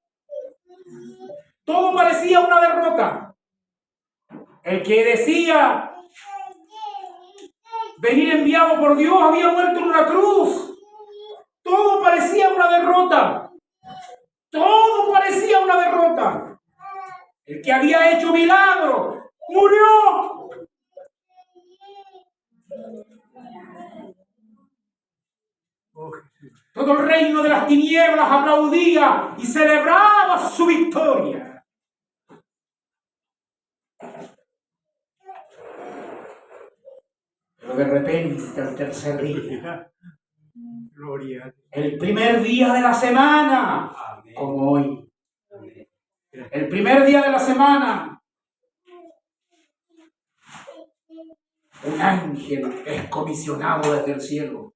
Todo parecía una derrota. El que decía venir enviado por Dios había muerto en una cruz. Todo parecía una derrota. Todo parecía una derrota. El que había hecho milagro murió. Oh, Jesús. Todo el reino de las tinieblas aplaudía y celebraba su victoria. Pero de repente el tercer día, Gloria a Dios. el primer día de la semana, Amén. como hoy, Amén. el primer día de la semana, un ángel es comisionado desde el cielo.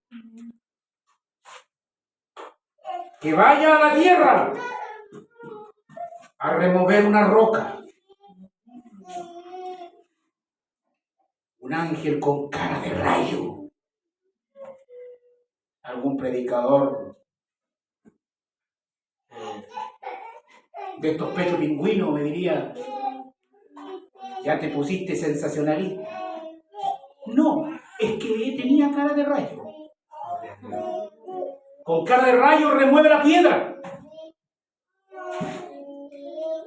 Que vaya a la tierra a remover una roca. Un ángel con cara de rayo. Algún predicador de estos pechos pingüinos me diría, ya te pusiste sensacionalista. No, es que tenía cara de rayo. Con cara de rayo remueve la piedra.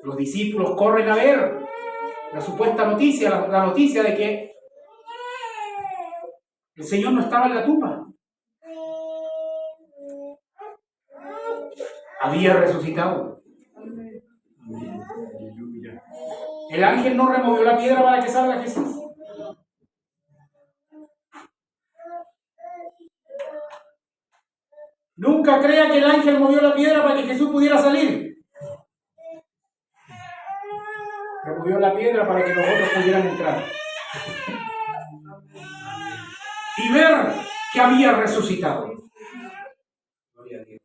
Los discípulos corren a ver la supuesta noticia, la noticia de que el Señor no estaba en la tumba. Había resucitado. Amén. Aleluya. El ángel no removió la piedra para que salga Jesús. Nunca crea que el ángel movió la piedra para que Jesús pudiera salir. Removió la piedra para que los otros pudieran entrar. Y ver que había resucitado. Gloria a Dios.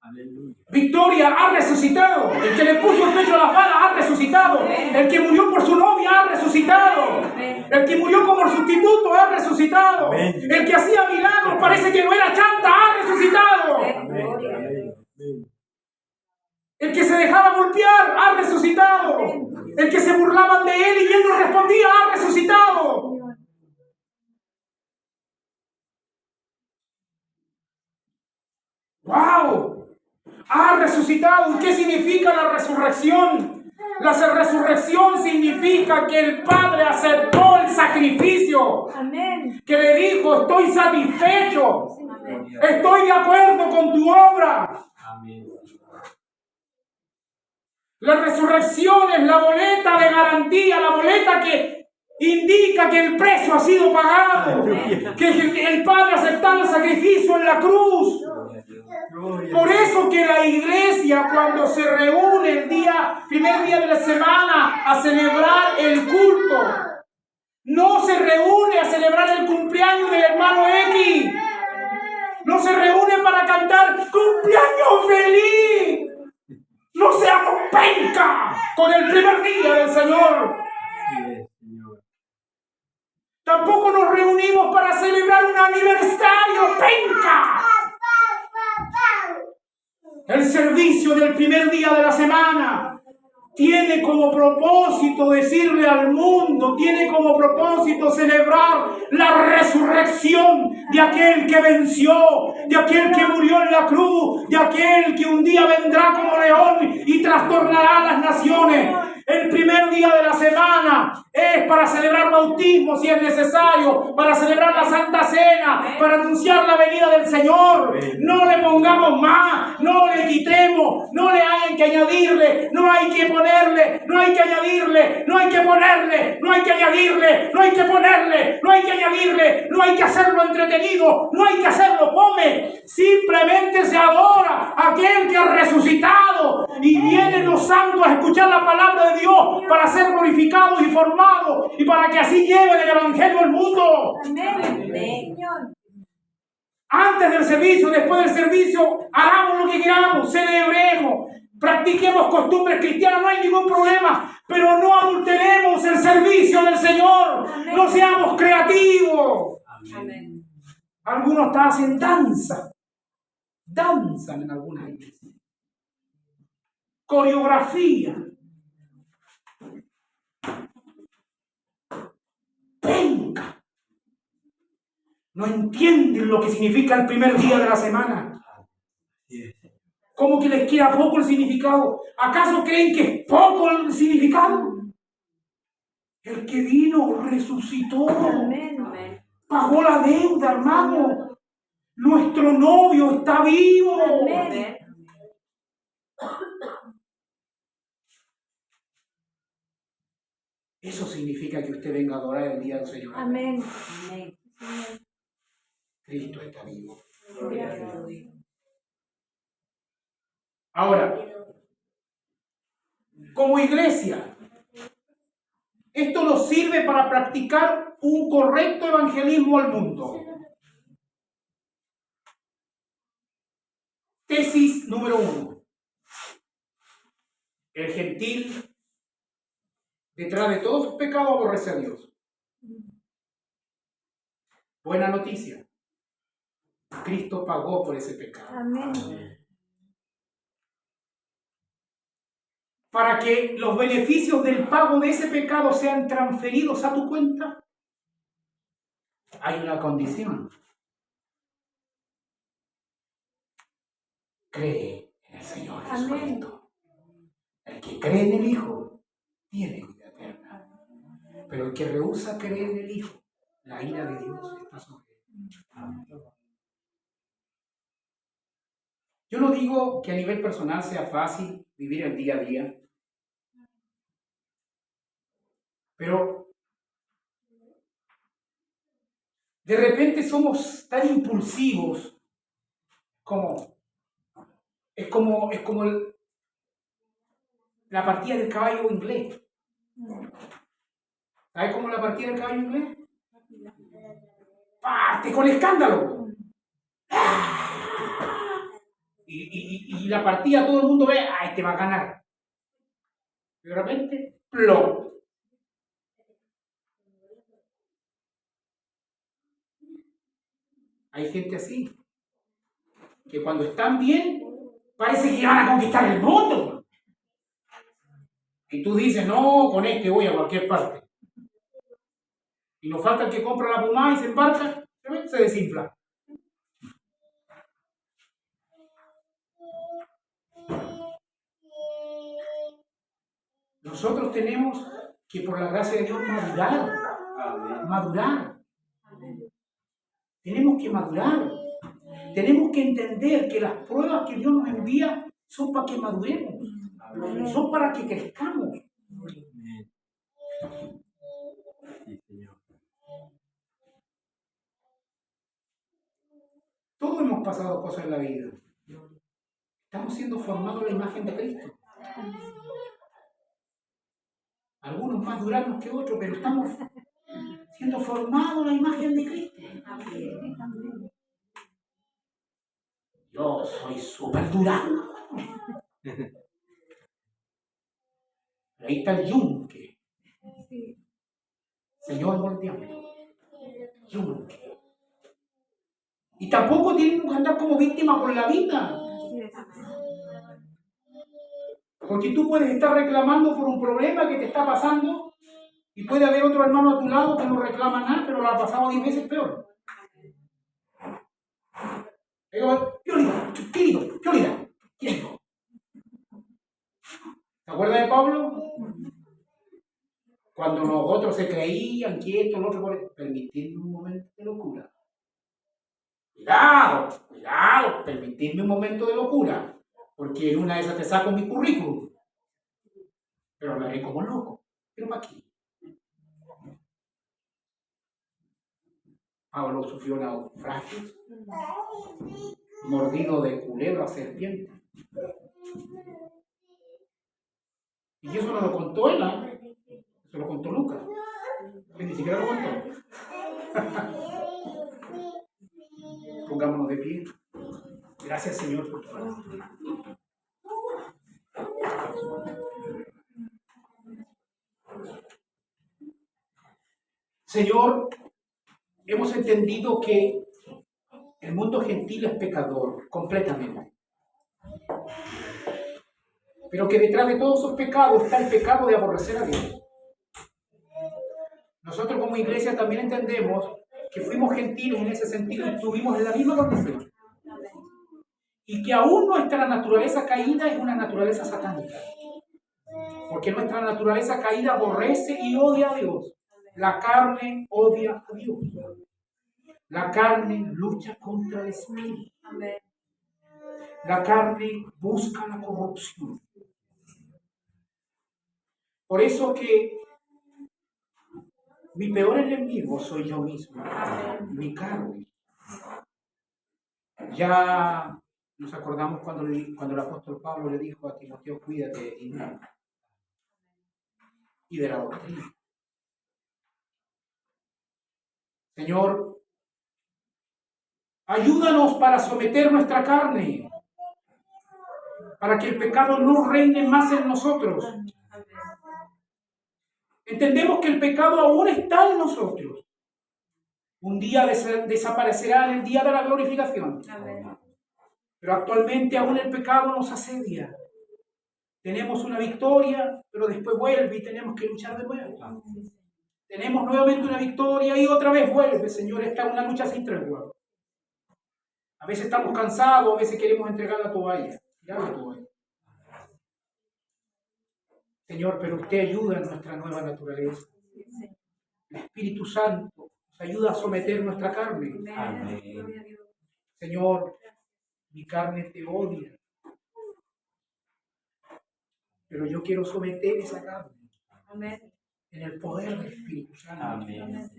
Aleluya. Victoria ha resucitado. El que le puso el pecho a las balas ha resucitado. El que murió por su novia ha resucitado. El que murió como sustituto ha resucitado. Amén. El que hacía milagros parece que no era chanta ha resucitado. Amén. Amén. Amén. El que se dejaba golpear ha resucitado. El que se burlaban de él y él no respondía ha resucitado. ¡Wow! Ha resucitado. ¿Qué significa la resurrección? La resurrección significa que el Padre aceptó el sacrificio. Amén. Que le dijo, estoy satisfecho. Amén. Estoy de acuerdo con tu obra. Amén. La resurrección es la boleta de garantía, la boleta que indica que el precio ha sido pagado, que el Padre ha aceptado el sacrificio en la cruz. Gloria Por eso que la iglesia, cuando se reúne el primer día de la semana a celebrar el culto, no se reúne a celebrar el cumpleaños del hermano X. No se reúne para cantar ¡cumpleaños feliz! No seamos penca con el primer día del Señor. Así es, Señor. Tampoco nos reunimos para celebrar un aniversario penca. El servicio del primer día de la semana tiene como propósito decirle al mundo, tiene como propósito celebrar la resurrección de aquel que venció, de aquel que murió en la cruz, de aquel que un día vendrá como león y trastornará las naciones. El primer día de la semana es para celebrar bautismo si es necesario, para celebrar la Santa Cena, para anunciar la venida del Señor. No le pongamos más, no le quitemos, no le hay que añadirle, no hay que ponerle, no hay que añadirle, no hay que ponerle, no hay que añadirle, no hay que ponerle, no hay que añadirle, no hay que hacerlo entretenido, no hay que hacerlo fome. Simplemente se adora a aquel que ha resucitado y vienen los santos a escuchar la palabra de Dios para ser glorificados y formados y para que así lleven el evangelio al mundo. Amén. Antes del servicio, después del servicio, hagamos lo que queramos, celebremos, practiquemos costumbres cristianas, no hay ningún problema, pero no adulteremos el servicio del Señor. Amén. No seamos creativos. Amén. Algunos hasta hacen danzan en algunas iglesias, coreografía, penca. No entienden lo que significa el primer día de la semana. Así es. ¿Cómo que les queda poco el significado? ¿Acaso creen que es poco el significado? El que vino resucitó, Amén. pagó la deuda, hermano. Nuestro novio está vivo. Amén. Eso significa que usted venga a adorar el día del Señor. Amén. Cristo está vivo. Gloria a Dios. Ahora, como iglesia, esto nos sirve para practicar un correcto evangelismo al mundo. Tesis número 1. El gentil, detrás de todos sus pecados, aborrece a Dios. Buena noticia. Cristo pagó por ese pecado. Amén. Para que los beneficios del pago de ese pecado sean transferidos a tu cuenta, hay una condición. Cree en el Señor Jesucristo. El que cree en el Hijo tiene vida eterna. Pero el que rehúsa creer en el Hijo, la ira de Dios está sobre él. Yo no digo que a nivel personal sea fácil vivir el día a día, pero de repente somos tan impulsivos como la partida del caballo inglés. ¿Sabes cómo es la partida del caballo inglés? Parte con escándalo. Y la partida todo el mundo ve, este va a ganar. Y de repente, ¡plop! Hay gente así, que cuando están bien, parece que van a conquistar el mundo. Y tú dices, no, con este voy a cualquier parte. Y nos falta el que compra la pomada y se embarca, se desinfla. Nosotros tenemos que, por la gracia de Dios, madurar. Amén. Madurar. Tenemos que madurar. Tenemos que entender que las pruebas que Dios nos envía son para que maduremos. Son para que crezcamos. Amén. Sí, Señor. Todos hemos pasado cosas en la vida. Estamos siendo formados a la imagen de Cristo. Algunos más duranos que otros, pero estamos siendo formados a la imagen de Cristo. Yo soy súper durano. Ahí está el yunque. Señor, volteamos. Yunque. Y tampoco tienen que andar como víctima por la vida. Porque tú puedes estar reclamando por un problema que te está pasando y puede haber otro hermano a tu lado que no reclama nada, pero lo ha pasado 10 veces peor. Digo, ¿qué olida? ¿Te acuerdas de Pablo? Cuando los otros se creían que esto, lo otro, permitirme un momento de locura. Cuidado, permitirme un momento de locura. Porque en una de esas te saco mi currículum. Pero hablaré como loco. Pero ¿para qué? Pablo sufrió naufragios, mordido de culebra a serpiente. Y eso no lo contó él, ¿eh? Eso lo contó Lucas. Que ni siquiera lo contó. Pongámonos de pie. Gracias, Señor, por tu palabra. Señor, hemos entendido que el mundo gentil es pecador, completamente. Pero que detrás de todos esos pecados está el pecado de aborrecer a Dios. Nosotros como iglesia también entendemos que fuimos gentiles en ese sentido y estuvimos en la misma condición. Y que aún nuestra naturaleza caída es una naturaleza satánica. Porque nuestra naturaleza caída aborrece y odia a Dios. La carne odia a Dios. La carne lucha contra el espíritu. La carne busca la corrupción. Por eso que mi peor enemigo soy yo mismo, mi carne. Ya nos acordamos cuando el apóstol Pablo le dijo a Timoteo, cuídate de ti mismo y de la doctrina. Señor, ayúdanos para someter nuestra carne, para que el pecado no reine más en nosotros. Entendemos que el pecado aún está en nosotros. Un día desaparecerá en el día de la glorificación. Pero actualmente aún el pecado nos asedia. Tenemos una victoria, pero después vuelve y tenemos que luchar de nuevo. Tenemos nuevamente una victoria y otra vez vuelve, Señor. Esta es una lucha sin tregua. A veces estamos cansados, a veces queremos entregar la toalla. Tirar la toalla. Señor, pero usted ayuda en nuestra nueva naturaleza. El Espíritu Santo nos ayuda a someter nuestra carne. Amén. Señor, mi carne te odia. Pero yo quiero someter esa carne. En el poder del Espíritu Santo. Amén.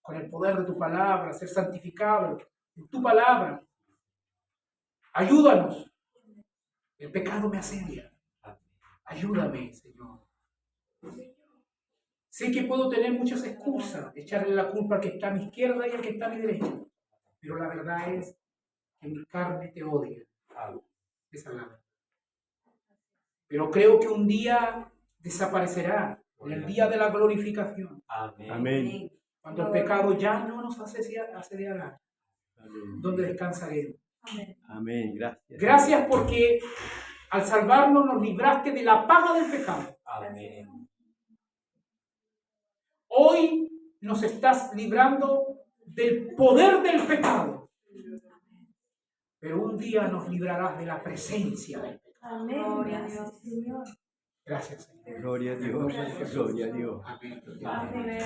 Con el poder de tu palabra, ser santificado en tu palabra. Ayúdanos. El pecado me asedia. Ayúdame, Señor. Sé que puedo tener muchas excusas, echarle la culpa al que está a mi izquierda y al que está a mi derecha. Pero la verdad es que mi carne te odia. Esa es la verdad. Pero creo que un día desaparecerá, en el día de la glorificación. Amén. Cuando el pecado ya no nos asediará. Donde descansaremos. Amén. Gracias. Gracias porque al salvarnos nos libraste de la paga del pecado. Amén. Hoy nos estás librando del poder del pecado. Pero un día nos librarás de la presencia del pecado. Gloria a Dios, Señor. Gracias, Señor. Gloria a Dios. Gloria a Dios. Amén. Amén.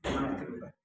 Hermanos, que lugar.